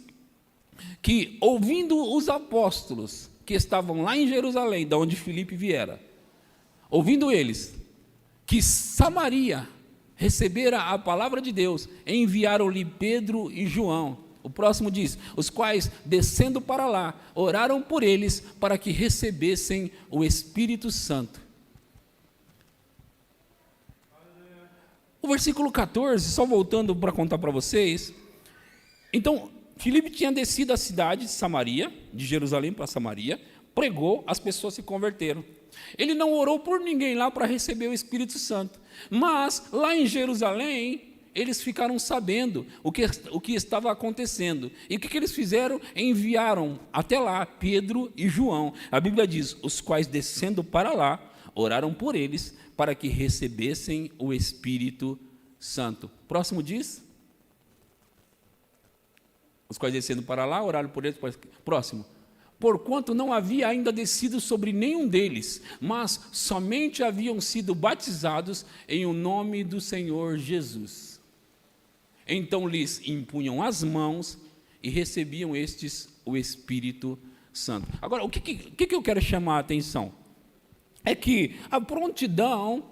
[SPEAKER 3] que, ouvindo os apóstolos que estavam lá em Jerusalém, da onde Filipe viera, ouvindo eles que Samaria recebera a palavra de Deus, enviaram-lhe Pedro e João. O próximo diz, os quais, descendo para lá, oraram por eles para que recebessem o Espírito Santo. O versículo 14, só voltando para contar para vocês. Então, Filipe tinha descido a cidade de Samaria, de Jerusalém para Samaria, pregou, as pessoas se converteram. Ele não orou por ninguém lá para receber o Espírito Santo. Mas, lá em Jerusalém, eles ficaram sabendo o que estava acontecendo. E o que eles fizeram? Enviaram até lá Pedro e João. A Bíblia diz, os quais descendo para lá, oraram por eles, para que recebessem o Espírito Santo. Próximo diz? Os quais descendo para lá, oraram por eles. Próximo. Porquanto não havia ainda descido sobre nenhum deles, mas somente haviam sido batizados em o nome do Senhor Jesus. Então lhes impunham as mãos e recebiam estes o Espírito Santo. Agora, o que eu quero chamar a atenção? É que a prontidão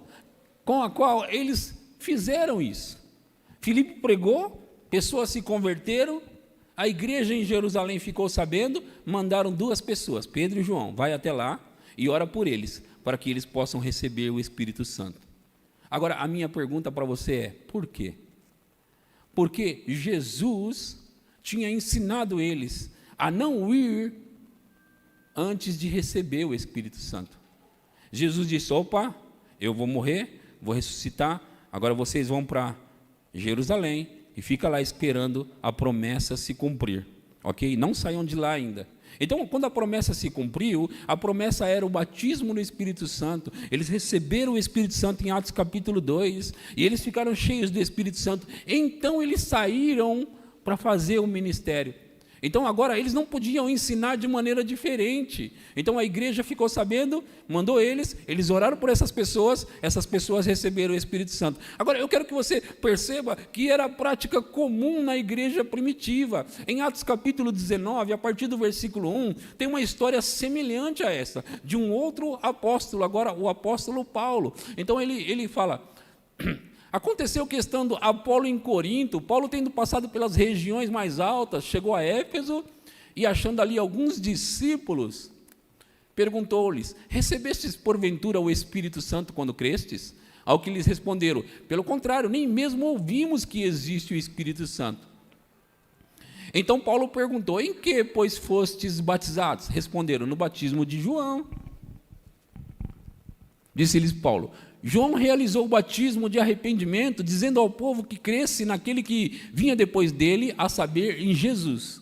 [SPEAKER 3] com a qual eles fizeram isso. Filipe pregou, pessoas se converteram, a igreja em Jerusalém ficou sabendo, mandaram 2 pessoas, Pedro e João, vai até lá e ora por eles, para que eles possam receber o Espírito Santo. Agora, a minha pergunta para você é, por quê? Porque Jesus tinha ensinado eles a não ir antes de receber o Espírito Santo. Jesus disse, opa, eu vou morrer, vou ressuscitar, agora vocês vão para Jerusalém, e fica lá esperando a promessa se cumprir, ok? Não saiam de lá ainda. Então, quando a promessa se cumpriu, a promessa era o batismo no Espírito Santo. Eles receberam o Espírito Santo em Atos capítulo 2, e eles ficaram cheios do Espírito Santo. Então, eles saíram para fazer o ministério. Então, agora, eles não podiam ensinar de maneira diferente. Então, a igreja ficou sabendo, mandou eles oraram por essas pessoas receberam o Espírito Santo. Agora, eu quero que você perceba que era a prática comum na igreja primitiva. Em Atos capítulo 19, a partir do versículo 1, tem uma história semelhante a essa, de um outro apóstolo, agora o apóstolo Paulo. Então, ele fala... Aconteceu que, estando Apolo em Corinto, Paulo tendo passado pelas regiões mais altas, chegou a Éfeso e, achando ali alguns discípulos, perguntou-lhes, recebestes porventura o Espírito Santo quando crestes? Ao que lhes responderam, pelo contrário, nem mesmo ouvimos que existe o Espírito Santo. Então Paulo perguntou, em que, pois, fostes batizados? Responderam, no batismo de João. Disse-lhes Paulo, João realizou o batismo de arrependimento, dizendo ao povo que cresce naquele que vinha depois dele, a saber, em Jesus.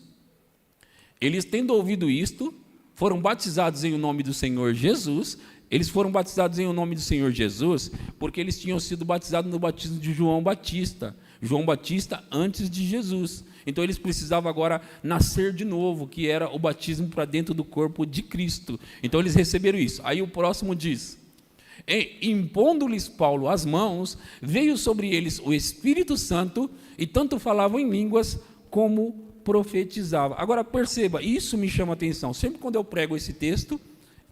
[SPEAKER 3] Eles, tendo ouvido isto, foram batizados em o nome do Senhor Jesus. Eles foram batizados em o nome do Senhor Jesus, porque eles tinham sido batizados no batismo de João Batista. João Batista antes de Jesus. Então, eles precisavam agora nascer de novo, que era o batismo para dentro do corpo de Cristo. Então, eles receberam isso. Aí o próximo diz... impondo-lhes Paulo as mãos, veio sobre eles o Espírito Santo, e tanto falavam em línguas como profetizavam. Agora perceba, isso me chama a atenção, sempre quando eu prego esse texto,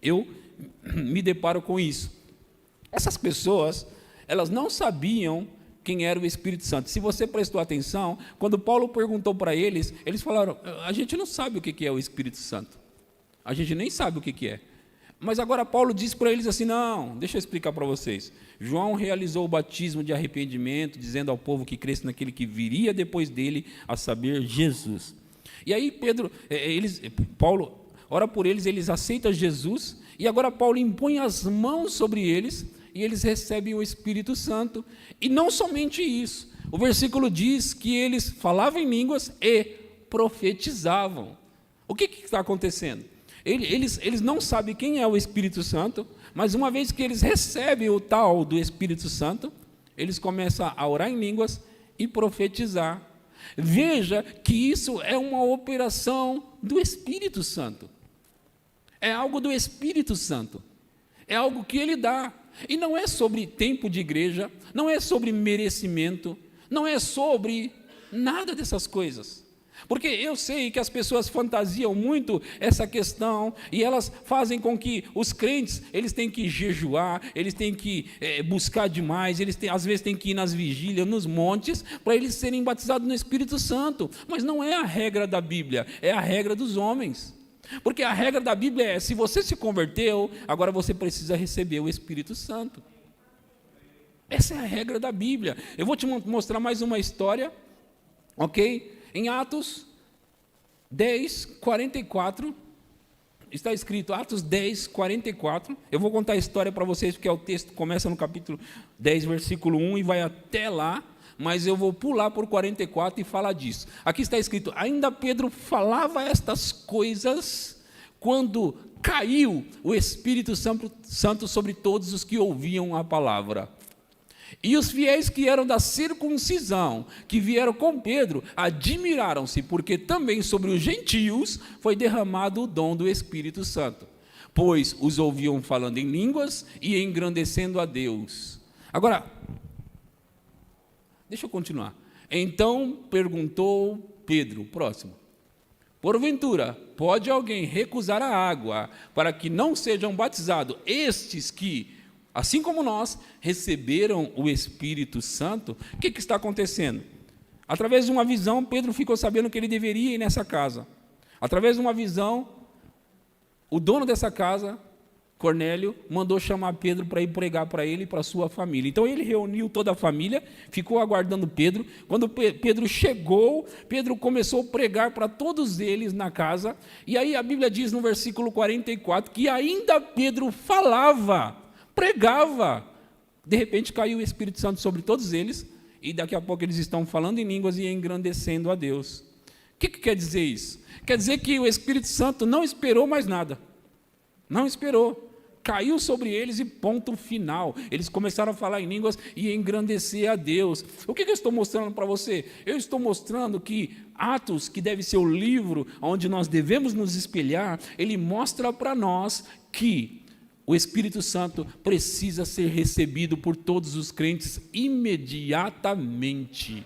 [SPEAKER 3] eu me deparo com isso. Essas pessoas, elas não sabiam quem era o Espírito Santo. Se você prestou atenção, quando Paulo perguntou para eles, eles falaram, a gente não sabe o que é o Espírito Santo, a gente nem sabe o que é. Mas agora Paulo diz para eles assim, não, deixa eu explicar para vocês. João realizou o batismo de arrependimento, dizendo ao povo que cresce naquele que viria depois dele, a saber, Jesus. E aí Paulo ora por eles, eles aceitam Jesus, e agora Paulo impõe as mãos sobre eles, e eles recebem o Espírito Santo. E não somente isso, o versículo diz que eles falavam em línguas e profetizavam. O que está acontecendo? Eles não sabem quem é o Espírito Santo, mas uma vez que eles recebem o tal do Espírito Santo, eles começam a orar em línguas e profetizar. Veja que isso é uma operação do Espírito Santo. É algo do Espírito Santo. É algo que ele dá. E não é sobre tempo de igreja, não é sobre merecimento, não é sobre nada dessas coisas. Porque eu sei que as pessoas fantasiam muito essa questão e elas fazem com que os crentes, eles têm que jejuar, eles têm que buscar demais, às vezes têm que ir nas vigílias, nos montes, para eles serem batizados no Espírito Santo. Mas não é a regra da Bíblia, é a regra dos homens. Porque a regra da Bíblia é, se você se converteu, agora você precisa receber o Espírito Santo. Essa é a regra da Bíblia. Eu vou te mostrar mais uma história, ok? Em Atos 10, 44, está escrito, Atos 10, 44, eu vou contar a história para vocês, porque o texto começa no capítulo 10, versículo 1, e vai até lá, mas eu vou pular por 44 e falar disso. Aqui está escrito: ainda Pedro falava estas coisas quando caiu o Espírito Santo sobre todos os que ouviam a palavra. E os fiéis que eram da circuncisão, que vieram com Pedro, admiraram-se, porque também sobre os gentios foi derramado o dom do Espírito Santo, pois os ouviam falando em línguas e engrandecendo a Deus. Agora, deixa eu continuar. Então perguntou Pedro, próximo: porventura, pode alguém recusar a água para que não sejam batizados estes que, assim como nós, receberam o Espírito Santo? O que está acontecendo? Através de uma visão, Pedro ficou sabendo que ele deveria ir nessa casa. Através de uma visão, o dono dessa casa, Cornélio, mandou chamar Pedro para ir pregar para ele e para a sua família. Então ele reuniu toda a família, ficou aguardando Pedro. Quando Pedro chegou, Pedro começou a pregar para todos eles na casa. E aí a Bíblia diz no versículo 44 que ainda Pedro falava, pregava. De repente caiu o Espírito Santo sobre todos eles, e daqui a pouco eles estão falando em línguas e engrandecendo a Deus. O que quer dizer isso? Quer dizer que o Espírito Santo não esperou mais nada. Não esperou. Caiu sobre eles e ponto final. Eles começaram a falar em línguas e engrandecer a Deus. O que eu estou mostrando para você? Eu estou mostrando que Atos, que deve ser o livro onde nós devemos nos espelhar, ele mostra para nós que o Espírito Santo precisa ser recebido por todos os crentes imediatamente.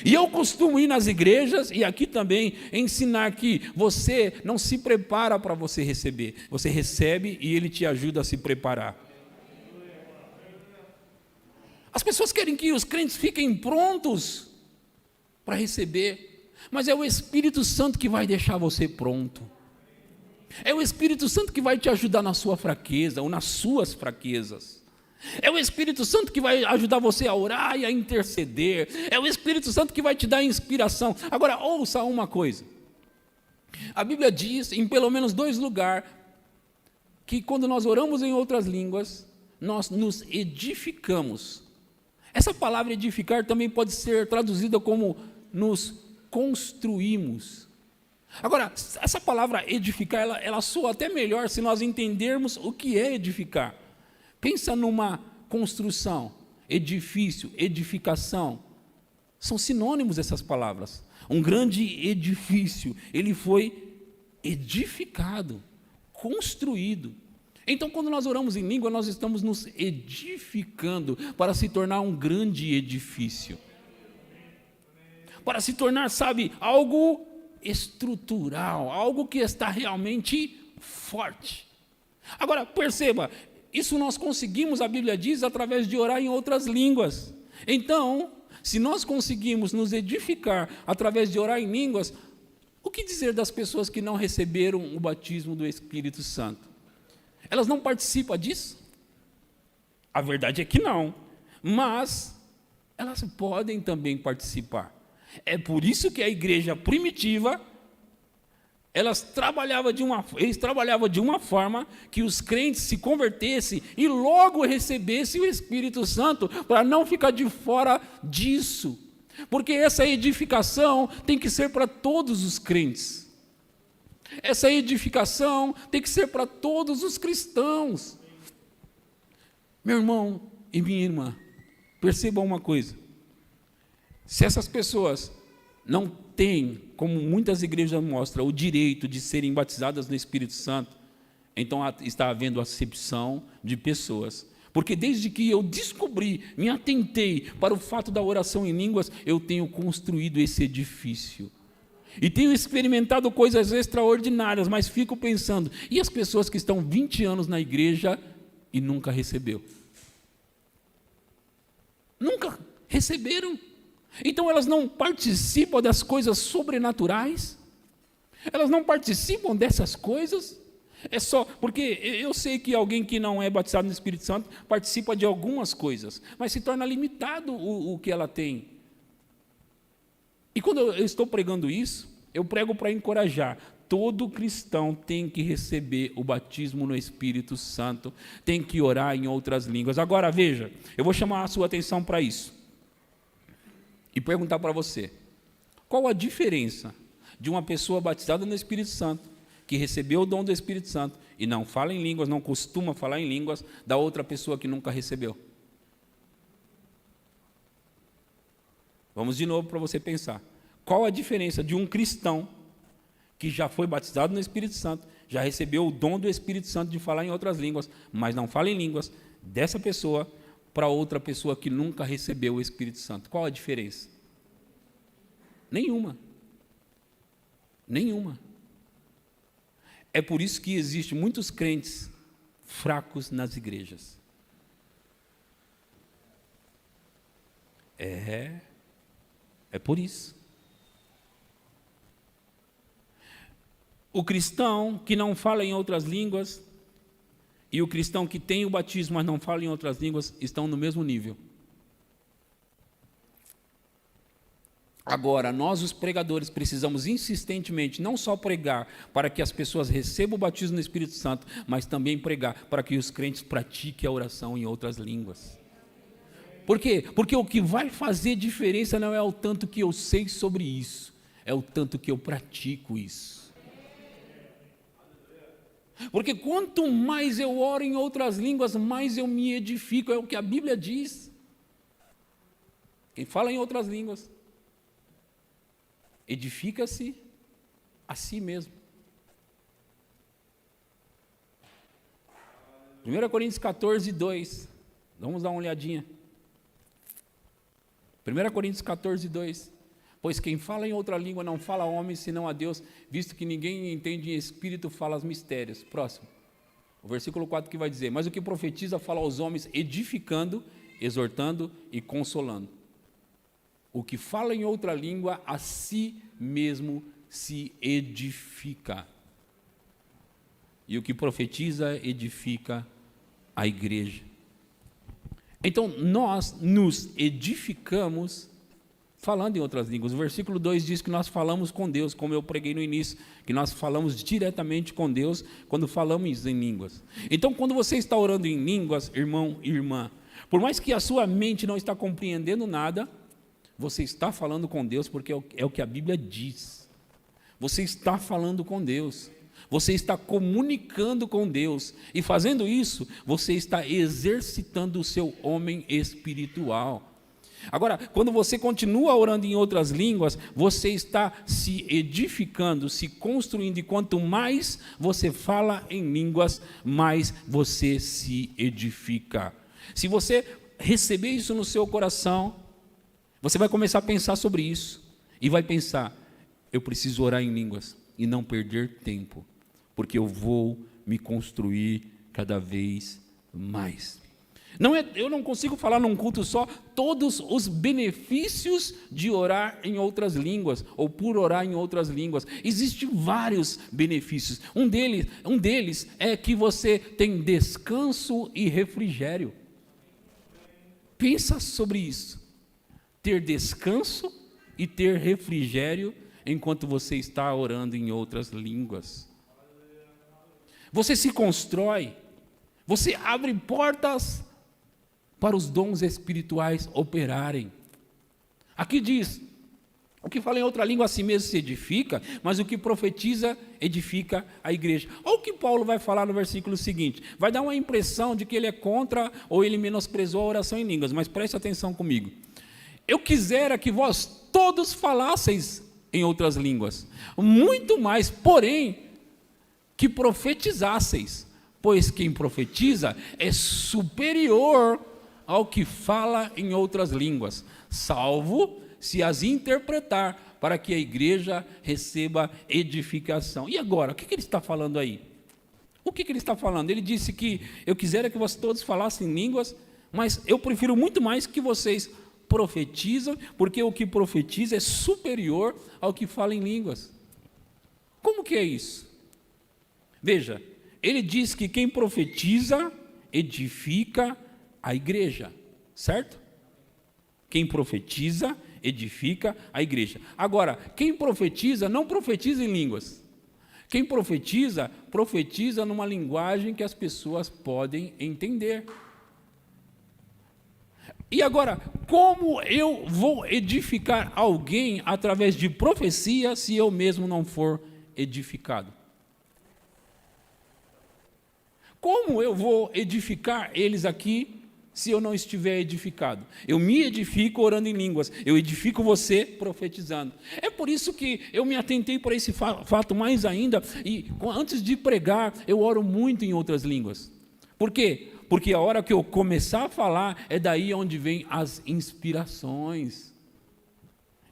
[SPEAKER 3] E eu costumo ir nas igrejas e aqui também ensinar que você não se prepara para você receber. Você recebe e ele te ajuda a se preparar. As pessoas querem que os crentes fiquem prontos para receber, mas é o Espírito Santo que vai deixar você pronto. É o Espírito Santo que vai te ajudar na sua fraqueza ou nas suas fraquezas. É o Espírito Santo que vai ajudar você a orar e a interceder. É o Espírito Santo que vai te dar inspiração. Agora, ouça uma coisa. A Bíblia diz, em pelo menos 2 lugares, que quando nós oramos em outras línguas, nós nos edificamos. Essa palavra edificar também pode ser traduzida como nos construímos. Agora, essa palavra edificar, ela soa até melhor se nós entendermos o que é edificar. Pensa numa construção, edifício, edificação. São sinônimos essas palavras. Um grande edifício, ele foi edificado, construído. Então, quando nós oramos em língua, nós estamos nos edificando para se tornar um grande edifício. Para se tornar, sabe, algo estrutural, algo que está realmente forte. Agora, perceba, isso nós conseguimos, a Bíblia diz, através de orar em outras línguas. Então, se nós conseguimos nos edificar através de orar em línguas, o que dizer das pessoas que não receberam o batismo do Espírito Santo? Elas não participam disso? A verdade é que não, mas elas podem também participar. É por isso que a igreja primitiva, eles trabalhavam de uma forma que os crentes se convertessem e logo recebessem o Espírito Santo, para não ficar de fora disso. Porque essa edificação tem que ser para todos os crentes. Essa edificação tem que ser para todos os cristãos. Meu irmão e minha irmã, percebam uma coisa. Se essas pessoas não têm, como muitas igrejas mostram, o direito de serem batizadas no Espírito Santo, então está havendo acepção de pessoas. Porque desde que eu descobri, me atentei para o fato da oração em línguas, eu tenho construído esse edifício. E tenho experimentado coisas extraordinárias, mas fico pensando, e as pessoas que estão 20 anos na igreja e nunca recebeu? Nunca receberam. Então elas não participam das coisas sobrenaturais? Elas não participam dessas coisas? É só, porque eu sei que alguém que não é batizado no Espírito Santo participa de algumas coisas, mas se torna limitado o que ela tem. E quando eu estou pregando isso, eu prego para encorajar. Todo cristão tem que receber o batismo no Espírito Santo, tem que orar em outras línguas. Agora veja, eu vou chamar a sua atenção para isso. e perguntar para você, qual a diferença de uma pessoa batizada no Espírito Santo, que recebeu o dom do Espírito Santo e não fala em línguas, não costuma falar em línguas, da outra pessoa que nunca recebeu? Vamos de novo para você pensar. Qual a diferença de um cristão que já foi batizado no Espírito Santo, já recebeu o dom do Espírito Santo de falar em outras línguas, mas não fala em línguas, dessa pessoa para outra pessoa que nunca recebeu o Espírito Santo? Qual a diferença? Nenhuma. Nenhuma. É por isso que existem muitos crentes fracos nas igrejas. É por isso. O cristão que não fala em outras línguas e o cristão que tem o batismo, mas não fala em outras línguas, estão no mesmo nível. Agora, nós os pregadores precisamos insistentemente não só pregar para que as pessoas recebam o batismo no Espírito Santo, mas também pregar para que os crentes pratiquem a oração em outras línguas. Por quê? Porque o que vai fazer diferença não é o tanto que eu sei sobre isso, é o tanto que eu pratico isso. Porque quanto mais eu oro em outras línguas, mais eu me edifico, é o que a Bíblia diz. Quem fala em outras línguas edifica-se a si mesmo. 1 Coríntios 14, 2. Vamos dar uma olhadinha. 1 Coríntios 14, 2. Pois quem fala em outra língua não fala a homem, senão a Deus, visto que ninguém entende em espírito, fala os mistérios. Próximo. O versículo 4 que vai dizer, mas o que profetiza fala aos homens, edificando, exortando e consolando. O que fala em outra língua, a si mesmo se edifica. E o que profetiza, edifica a igreja. Então, nós nos edificamos falando em outras línguas. O versículo 2 diz que nós falamos com Deus, como eu preguei no início, que nós falamos diretamente com Deus quando falamos em línguas. Então, quando você está orando em línguas, irmão e irmã, por mais que a sua mente não está compreendendo nada, você está falando com Deus, porque é o que a Bíblia diz. Você está falando com Deus. Você está comunicando com Deus. E fazendo isso, você está exercitando o seu homem espiritual. Agora, quando você continua orando em outras línguas, você está se edificando, se construindo. E quanto mais você fala em línguas, mais você se edifica. Se você receber isso no seu coração, você vai começar a pensar sobre isso e vai pensar, eu preciso orar em línguas e não perder tempo, porque eu vou me construir cada vez mais. Eu não consigo falar num culto só todos os benefícios de orar em outras línguas ou por orar em outras línguas. Existem vários benefícios. Um deles é que você tem descanso e refrigério. Pensa sobre isso. Ter descanso e ter refrigério enquanto você está orando em outras línguas. Você se constrói, você abre portas para os dons espirituais operarem. Aqui diz, o que fala em outra língua a si mesmo se edifica, mas o que profetiza edifica a igreja. Olha o que Paulo vai falar no versículo seguinte. Vai dar uma impressão de que ele é contra ou ele menosprezou a oração em línguas, mas preste atenção comigo. Eu quisera que vós todos falasseis em outras línguas, muito mais, porém, que profetizasseis, pois quem profetiza é superior ao que fala em outras línguas, salvo se as interpretar, para que a igreja receba edificação. E agora, o que ele está falando aí? O que ele está falando? Ele disse que eu quisera que vós todos falassem línguas, mas eu prefiro muito mais que vocês profetizam, porque o que profetiza é superior ao que fala em línguas. Como que é isso? Veja, ele diz que quem profetiza edifica a igreja, certo? Quem profetiza edifica a igreja. Agora, quem profetiza não profetiza em línguas. Quem profetiza, profetiza numa linguagem que as pessoas podem entender. E agora, como eu vou edificar alguém através de profecia se eu mesmo não for edificado? Como eu vou edificar eles aqui se eu não estiver edificado? Eu me edifico orando em línguas, eu edifico você profetizando. É por isso que eu me atentei para esse fato mais ainda, e antes de pregar, eu oro muito em outras línguas. Por quê? Porque a hora que eu começar a falar, é daí onde vem as inspirações.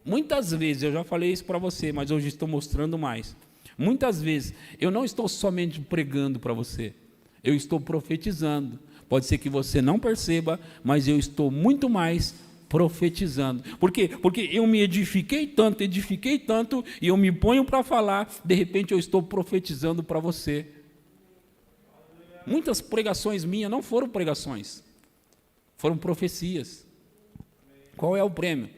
[SPEAKER 3] Muitas vezes, eu já falei isso para você, mas hoje estou mostrando mais. Muitas vezes, eu não estou somente pregando para você, eu estou profetizando. Pode ser que você não perceba, mas eu estou muito mais profetizando. Por quê? Porque eu me edifiquei tanto, e eu me ponho para falar, de repente eu estou profetizando para você. Muitas pregações minhas não foram pregações, foram profecias. Qual é o prêmio?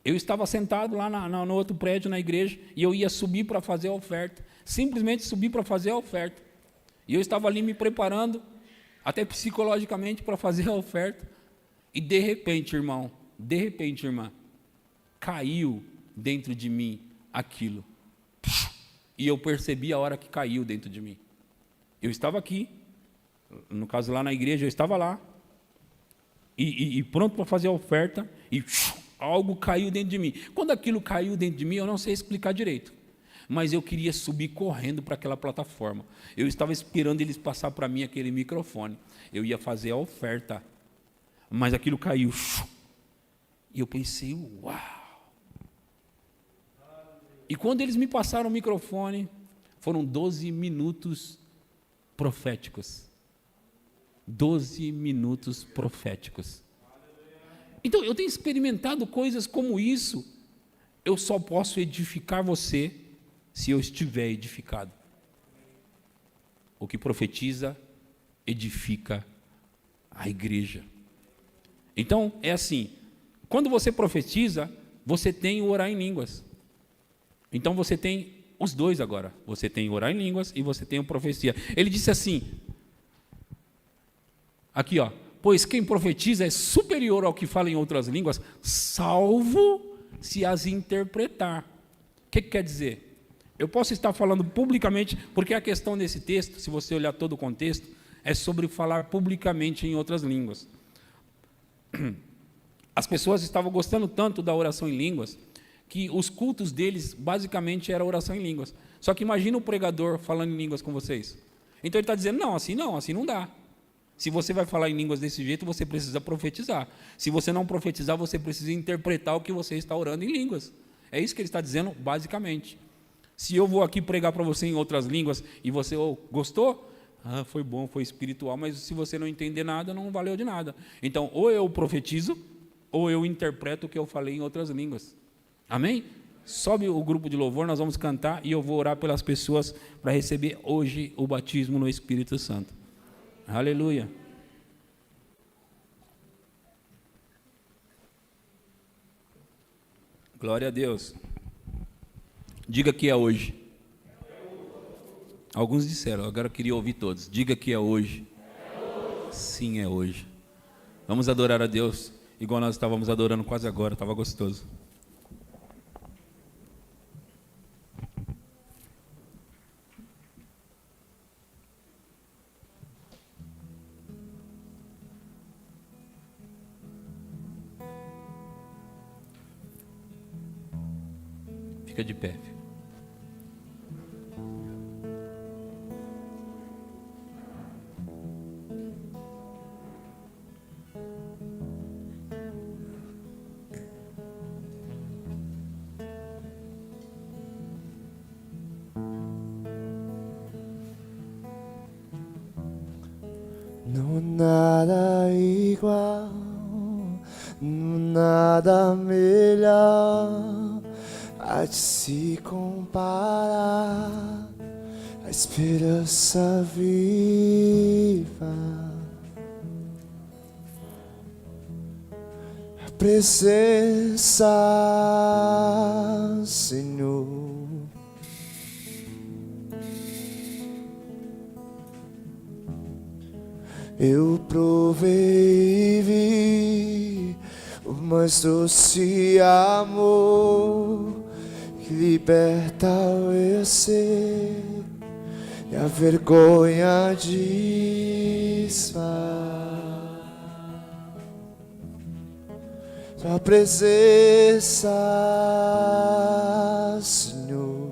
[SPEAKER 3] Eu estava sentado lá no outro prédio, na igreja, e eu ia subir para fazer a oferta, simplesmente subir para fazer a oferta. E eu estava ali me preparando, até psicologicamente, para fazer a oferta, e de repente, irmã, caiu dentro de mim aquilo. E eu percebi a hora que caiu dentro de mim. Eu estava aqui, no caso lá na igreja, eu estava lá, e pronto para fazer a oferta, e algo caiu dentro de mim. Quando aquilo caiu dentro de mim, eu não sei explicar direito, mas eu queria subir correndo para aquela plataforma. Eu estava esperando eles passar para mim aquele microfone. Eu ia fazer a oferta, mas aquilo caiu. E eu pensei, uau! E quando eles me passaram o microfone, foram 12 minutos proféticos. 12 minutos proféticos. Então, eu tenho experimentado coisas como isso. Eu só posso edificar você se eu estiver edificado. O que profetiza, edifica a igreja. Então, é assim, quando você profetiza, você tem o orar em línguas. Então, você tem os dois agora. Você tem o orar em línguas e você tem a profecia. Ele disse assim, aqui ó, pois quem profetiza é superior ao que fala em outras línguas, salvo se as interpretar. O que quer dizer? Eu posso estar falando publicamente, porque a questão desse texto, se você olhar todo o contexto, é sobre falar publicamente em outras línguas. As pessoas estavam gostando tanto da oração em línguas, que os cultos deles basicamente era oração em línguas. Só que imagina o pregador falando em línguas com vocês. Então ele está dizendo, não, assim não dá. Se você vai falar em línguas desse jeito, você precisa profetizar. Se você não profetizar, você precisa interpretar o que você está orando em línguas. É isso que ele está dizendo, basicamente. Se eu vou aqui pregar para você em outras línguas e você gostou, foi bom, foi espiritual, mas se você não entender nada, não valeu de nada. Então, ou eu profetizo, ou eu interpreto o que eu falei em outras línguas. Amém? Sobe o grupo de louvor, nós vamos cantar e eu vou orar pelas pessoas para receber hoje o batismo no Espírito Santo. Aleluia. Glória a Deus. Diga que é hoje. Alguns disseram, agora eu queria ouvir todos. Diga que é hoje. Sim, é hoje. Vamos adorar a Deus igual nós estávamos adorando quase agora, estava gostoso. Fica de pé.
[SPEAKER 4] No nada igual, no nada melhor a de se comparar, a esperança viva, a presença, Senhor. Eu provei e vi mais doce amor que liberta o ser e a vergonha desfaz. Tua presença, Senhor,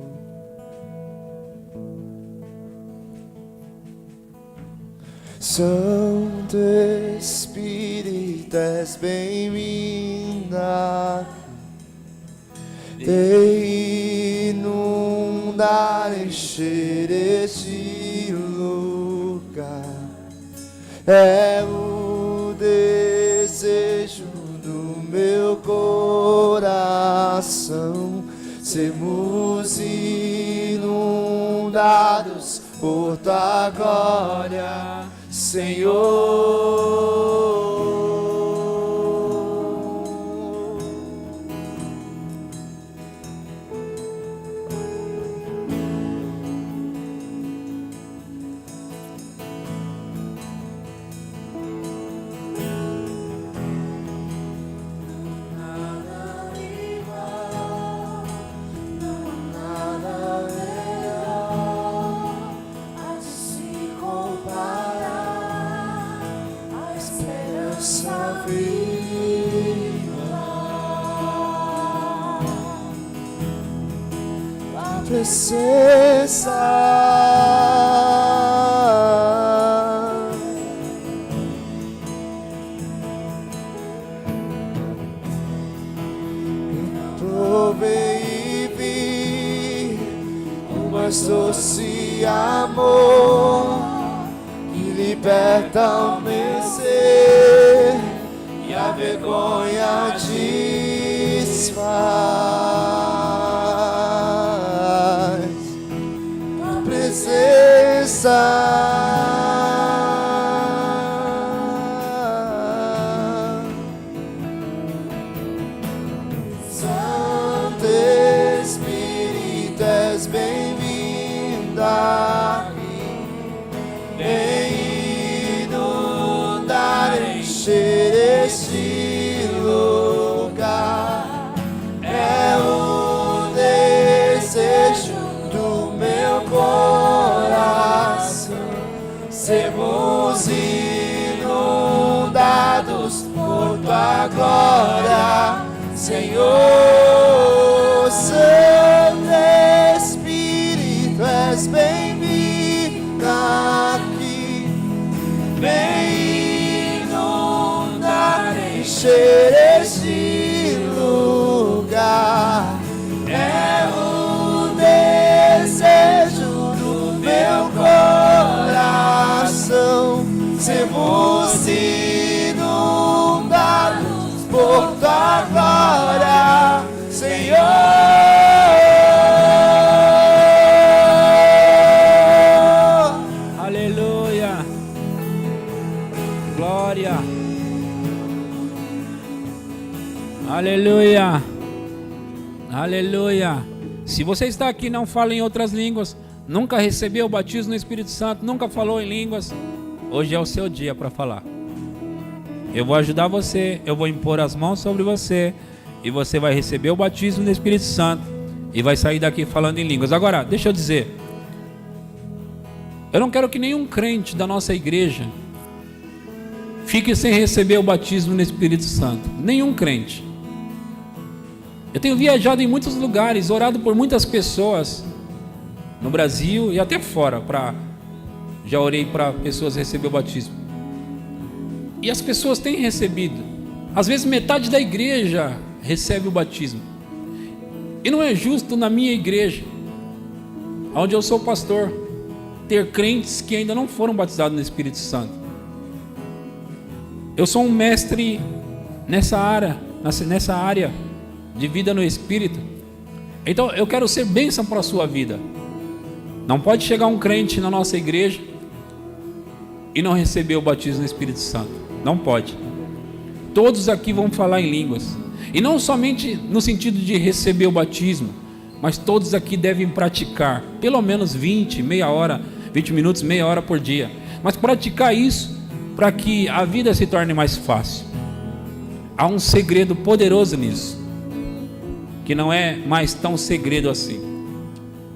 [SPEAKER 4] Santo Espírito, és bem-vinda. De inundar, encher este lugar, é o desejo do meu coração. Sermos inundados por tua glória, Senhor. Presença, provei e vi o mais doce amor que liberta o meu ser e a vergonha desfaz. Santo Espírito, és bem-vinda aqui. Vem inundar, encher este lugar. É o desejo do meu coração, sermos inundados por tua glória, Senhor. Santo Espírito, és bem-vinda aqui. Vem inundar, encher este lugar. É o desejo do meu coração, sermos inundados por tua glória, Senhor.
[SPEAKER 3] Aleluia. Glória. Aleluia. Aleluia. Se você está aqui e não fala em outras línguas, nunca recebeu o batismo no Espírito Santo, nunca falou em línguas, hoje é o seu dia para falar. Eu vou ajudar você, eu vou impor as mãos sobre você e você vai receber o batismo no Espírito Santo e vai sair daqui falando em línguas. Agora, deixa eu dizer, eu não quero que nenhum crente da nossa igreja fique sem receber o batismo no Espírito Santo. Nenhum crente. Eu tenho viajado em muitos lugares, orado por muitas pessoas no Brasil e até fora, já orei para pessoas receber o batismo. E as pessoas têm recebido. Às vezes metade da igreja recebe o batismo. E não é justo na minha igreja, onde eu sou pastor, ter crentes que ainda não foram batizados no Espírito Santo. Eu sou um mestre nessa área de vida no Espírito. Então eu quero ser bênção para a sua vida. Não pode chegar um crente na nossa igreja e não receber o batismo no Espírito Santo. Não pode. Todos aqui vão falar em línguas. E não somente no sentido de receber o batismo, mas todos aqui devem praticar pelo menos 20 minutos, meia hora por dia. Mas praticar isso para que a vida se torne mais fácil. há um segredo poderoso nisso, que não é mais tão segredo assim.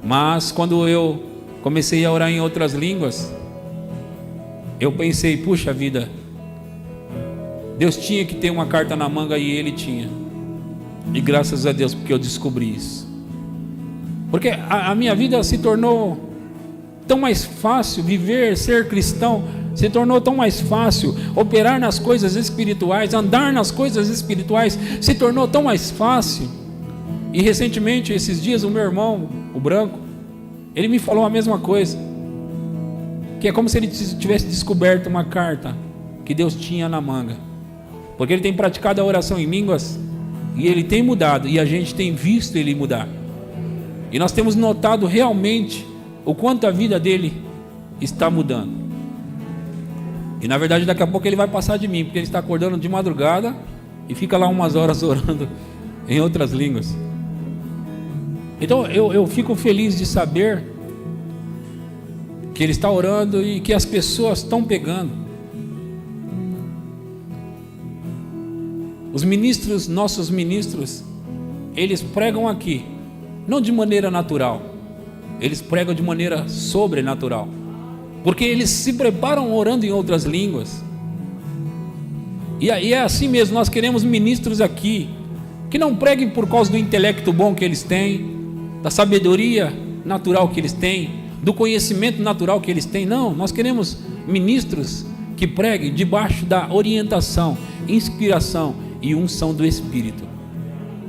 [SPEAKER 3] Mas quando eu comecei a orar em outras línguas, eu pensei, puxa vida, Deus tinha que ter uma carta na manga, e Ele tinha. E graças a Deus, porque eu descobri isso. Porque a minha vida se tornou tão mais fácil, viver, ser cristão, se tornou tão mais fácil, operar nas coisas espirituais, andar nas coisas espirituais, se tornou tão mais fácil. E recentemente, esses dias, o meu irmão, o Branco, ele me falou a mesma coisa, que é como se ele tivesse descoberto uma carta que Deus tinha na manga, porque ele tem praticado a oração em línguas, e ele tem mudado, e a gente tem visto ele mudar, e nós temos notado realmente o quanto a vida dele está mudando. E na verdade daqui a pouco ele vai passar de mim, porque ele está acordando de madrugada e fica lá umas horas orando em outras línguas. Então eu fico feliz de saber que ele está orando e que as pessoas estão pegando. Os ministros, nossos ministros, eles pregam aqui, não de maneira natural, eles pregam de maneira sobrenatural, porque eles se preparam orando em outras línguas. E é assim mesmo, nós queremos ministros aqui que não preguem por causa do intelecto bom que eles têm, da sabedoria natural que eles têm, do conhecimento natural que eles têm. Não, nós queremos ministros que preguem debaixo da orientação, inspiração e unção do Espírito.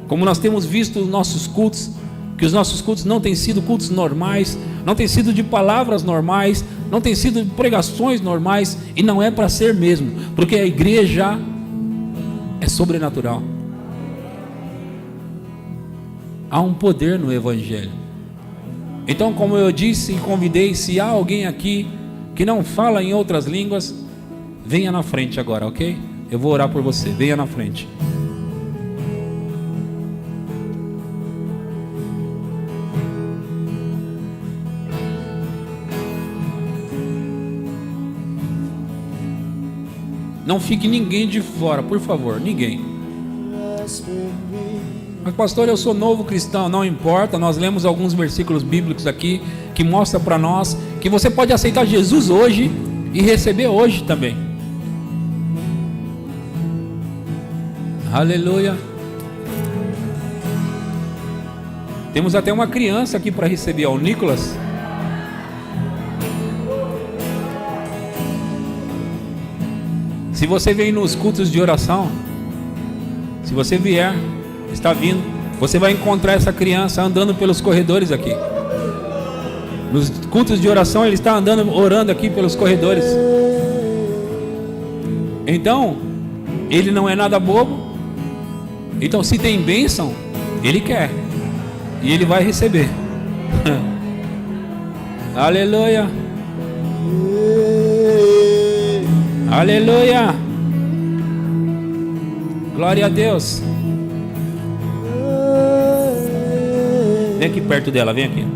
[SPEAKER 3] Como nós temos visto os nossos cultos, que os nossos cultos não têm sido cultos normais, não têm sido de palavras normais, não têm sido de pregações normais, e não é para ser mesmo, porque a igreja é sobrenatural. Há um poder no Evangelho. Então, como eu disse e convidei, se há alguém aqui que não fala em outras línguas, venha na frente agora, ok? Eu vou orar por você, venha na frente. Não fique ninguém de fora, por favor, ninguém. Mas pastor, eu sou novo cristão. Não importa, nós lemos alguns versículos bíblicos aqui que mostra para nós que você pode aceitar Jesus hoje e receber hoje também. Aleluia. Temos até uma criança aqui para receber, ó, o Nicolas. Se você vem nos cultos de oração, se você vier, está vindo, você vai encontrar essa criança andando pelos corredores aqui. Nos cultos de oração ele está andando, orando aqui pelos corredores. Então, ele não é nada bobo. Então, se tem bênção, ele quer, e ele vai receber. Aleluia. Aleluia. Glória a Deus. Vem aqui perto dela, vem aqui.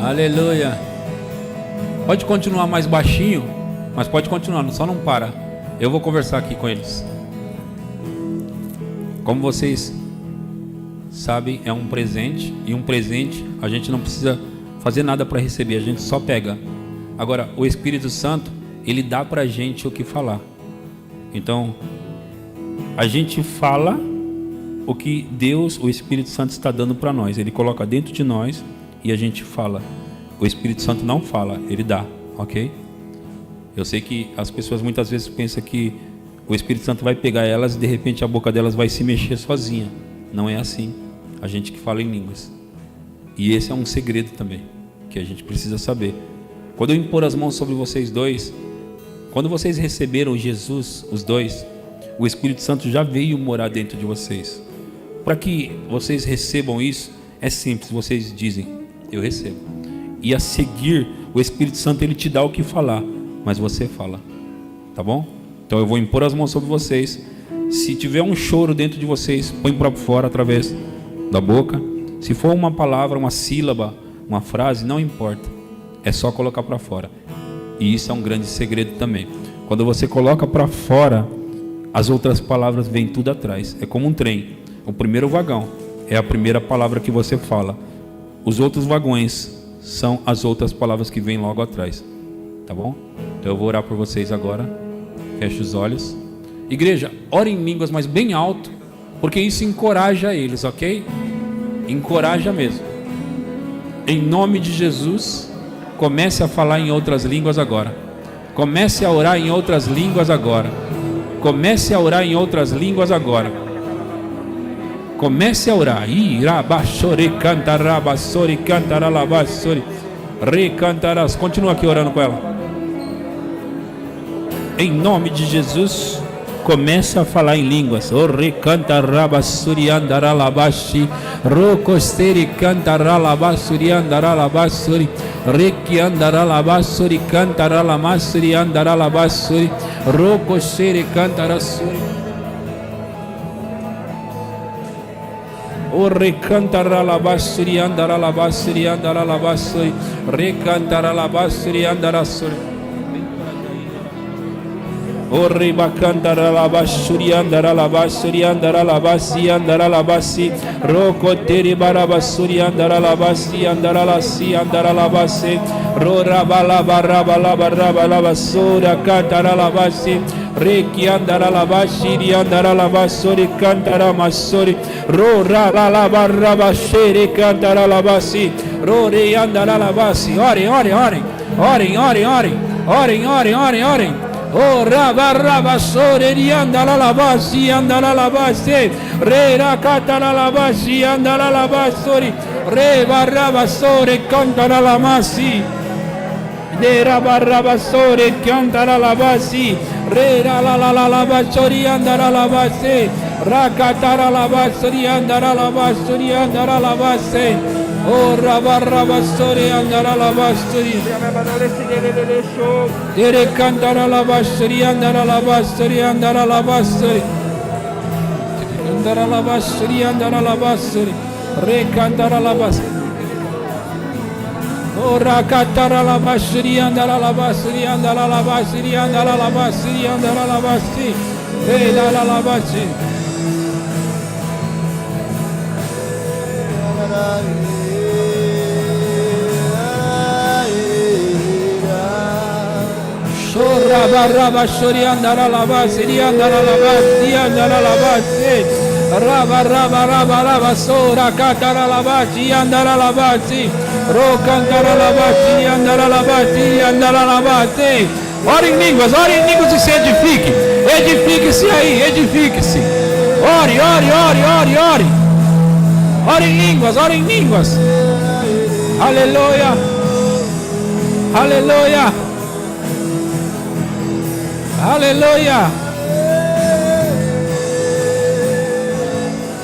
[SPEAKER 3] Aleluia. Pode continuar mais baixinho, mas pode continuar, só não para. Eu vou conversar aqui com eles. Como vocês sabem, é um presente, e um presente a gente não precisa fazer nada para receber, a gente só pega. Agora, o Espírito Santo, ele dá para a gente o que falar. Então, a gente fala o que Deus, o Espírito Santo, está dando para nós. Ele coloca dentro de nós e a gente fala. O Espírito Santo não fala, ele dá, ok? Eu sei que as pessoas muitas vezes pensam que o Espírito Santo vai pegar elas e de repente a boca delas vai se mexer sozinha. Não é assim. A gente que fala em línguas. E esse é um segredo também, que a gente precisa saber. Quando eu impor as mãos sobre vocês dois, quando vocês receberam Jesus, os dois, o Espírito Santo já veio morar dentro de vocês. Para que vocês recebam isso, é simples, vocês dizem, eu recebo. E a seguir, o Espírito Santo, ele te dá o que falar, mas você fala, tá bom? Então eu vou impor as mãos sobre vocês. Se tiver um choro dentro de vocês, põe para fora através da boca. Se for uma palavra, uma sílaba, uma frase, não importa, é só colocar para fora. E isso é um grande segredo também. Quando você coloca para fora, as outras palavras vêm tudo atrás. É como um trem. O primeiro vagão é a primeira palavra que você fala. Os outros vagões são as outras palavras que vêm logo atrás. Tá bom? Então eu vou orar por vocês agora. Feche os olhos. Igreja, ore em línguas, mas bem alto, porque isso encoraja eles, ok? Encoraja mesmo. Em nome de Jesus, comece a falar em outras línguas agora. Comece a orar em outras línguas agora. Comece a orar em outras línguas agora. Comece a orar. Irabashore cantarabasori cantaralabasori recantarás. Continua aqui orando com ela. Em nome de Jesus, comece a falar em línguas. O recantarabasuri andaralabashi rocosteri cantaralabasuri andaralabasuri reki andaralabasuri cantaralamasuri andaralabasuri rocosteri cantarasuri. O recantaralabasuri andaralabasuri andaralabasuri recantaralabasuri andarasuri. O ribacantaralabasuri andaralabasuri andaralabasi andaralabasi rocoteri barabasuri andaralabasi andaralasi andaralabasi ro rabalabarabalabarabalabasura cantaralabasi reki andaralabashiri andaralabasuri cantaramasuri ro ralabarabashiri cantaralabasi ro re andaralabasi. Orem, orem, orem, orem, orem, orem, orem, orem, orem, orem. Oh rabarabasore riandalalabasi andalalabase re rakataralabasi andalalabasori re barabasore cantaralamasi de rabarabasore cantaralabasi re ralalalabasori andalalabase rakataralabasori andalalabasori andalalabase. Oh rabarabasore andalalabasori dere cantaralabasori andalalabasori andalalabasori andalalabasori andalalabasori re cantaralabasori. Oh rakataralabasori andalalabasori andalalabasori andalalabasori andalalabasori re lalalabasori. Rabarabashori andalalabasi andalalabasi andalalabasi rabarabarabarabasora cataralabasi andalalabasi rocantaralabasi andalalabasi andalalabasi. Ore em línguas e se edifique. Edifique-se aí, edifique-se. Ore, ore, ore, ore, ore. Ore em línguas, ore em línguas. Aleluia. Aleluia. Aleluia.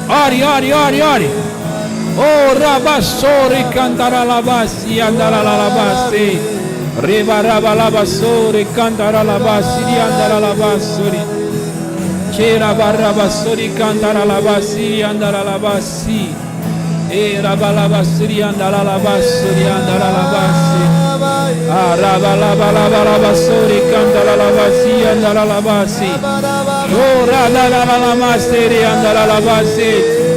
[SPEAKER 3] Ore, ore, ore, ore. Oh rabassore cantaralabasi andalalabasi rebarabalabasore cantaralabasi andalalabasori c'era barrabassori cantaralabasi andalalabasi e rabalabasori andalalabasori andalalabasi rabalabalabalabasori cantaralabasi andalalabasi ora lalalabaseri andalalabasi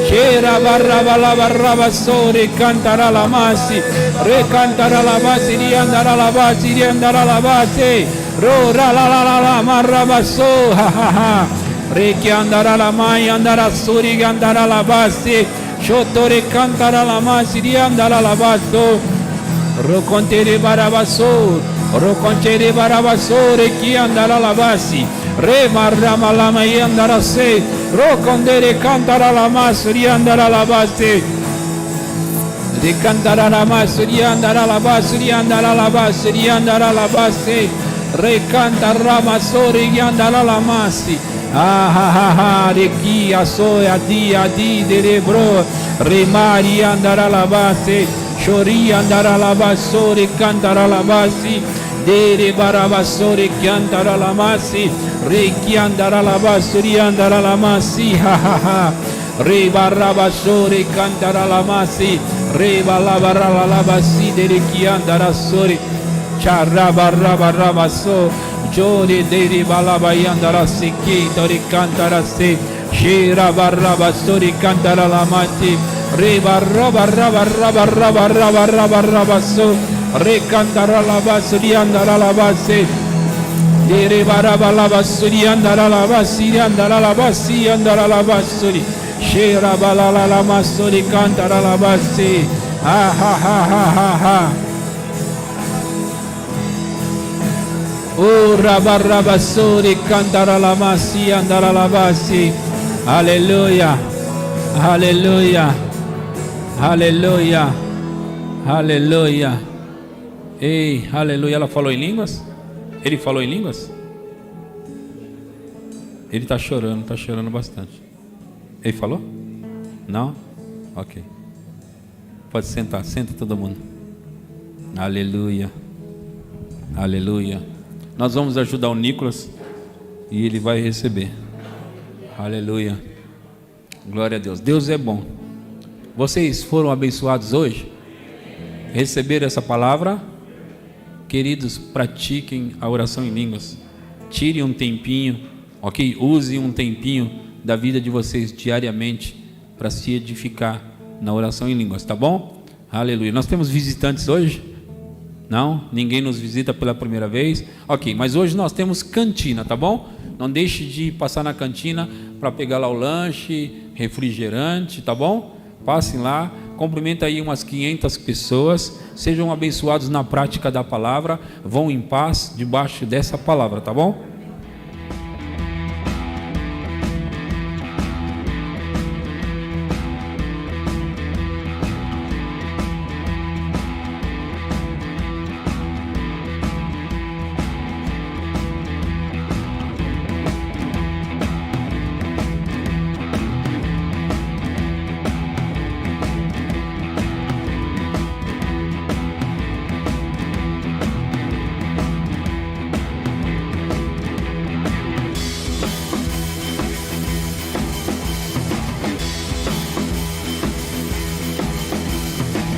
[SPEAKER 3] c'era barrabalabasori cantaralabasi recantaralabasi di andalalabasi di andalalabasi rora la la la la marrabasso ha ha ha reki andaralamai andarasuri andaralabasi shottore cantaralabasi di andalalabasso rocontere barabasso rocontere barabasso reki andalalabasi re marramalama andarase rocondere cantaralamas di andalalabasi di cantaralamas di andalalabasi di andalalabasi di andalalabasi re cantaramasori di andalalamasi ah de chi a soia di de bro re mari andalalabasi shori andalalabasori cantaralabasi de barabasori cantaralamasi re chi andalalabasori andalalamasi ha re barabasori cantaralamasi re balabaralabasi de chi andarasori Charabarabaso, Jori Deri Balabayandara Siki, Tori Cantarase, Shirabarabasori Cantaralamati, Ribarabarabaso, Recantaralabasuri Andaralabase, Deribarabasuri Andaralabasi, Andaralabasi, Andaralabasuri, Shirabalalamasuri Cantaralabasi, ha ha ha ha ha ha. Oh, rabarabasuri cantaralabasi, andaralabasi. Aleluia, aleluia, aleluia, aleluia. Ei, aleluia. Ela falou em línguas? Ele falou em línguas? Ele está chorando bastante. Ele falou? Não? Ok. Pode sentar, senta todo mundo. Aleluia, aleluia. Nós vamos ajudar o Nicolas e ele vai receber. Aleluia. Glória a Deus. Deus é bom. Vocês foram abençoados hoje? Receberam essa palavra? Queridos, pratiquem a oração em línguas. Tire um tempinho, ok? Use um tempinho da vida de vocês diariamente para se edificar na oração em línguas, tá bom? Aleluia. Nós temos visitantes hoje? Não? Ninguém nos visita pela primeira vez? Ok, mas hoje nós temos cantina, tá bom? Não deixe de passar na cantina para pegar lá o lanche, refrigerante, tá bom? Passem lá, cumprimenta aí umas 500 pessoas, sejam abençoados na prática da palavra, vão em paz debaixo dessa palavra, tá bom?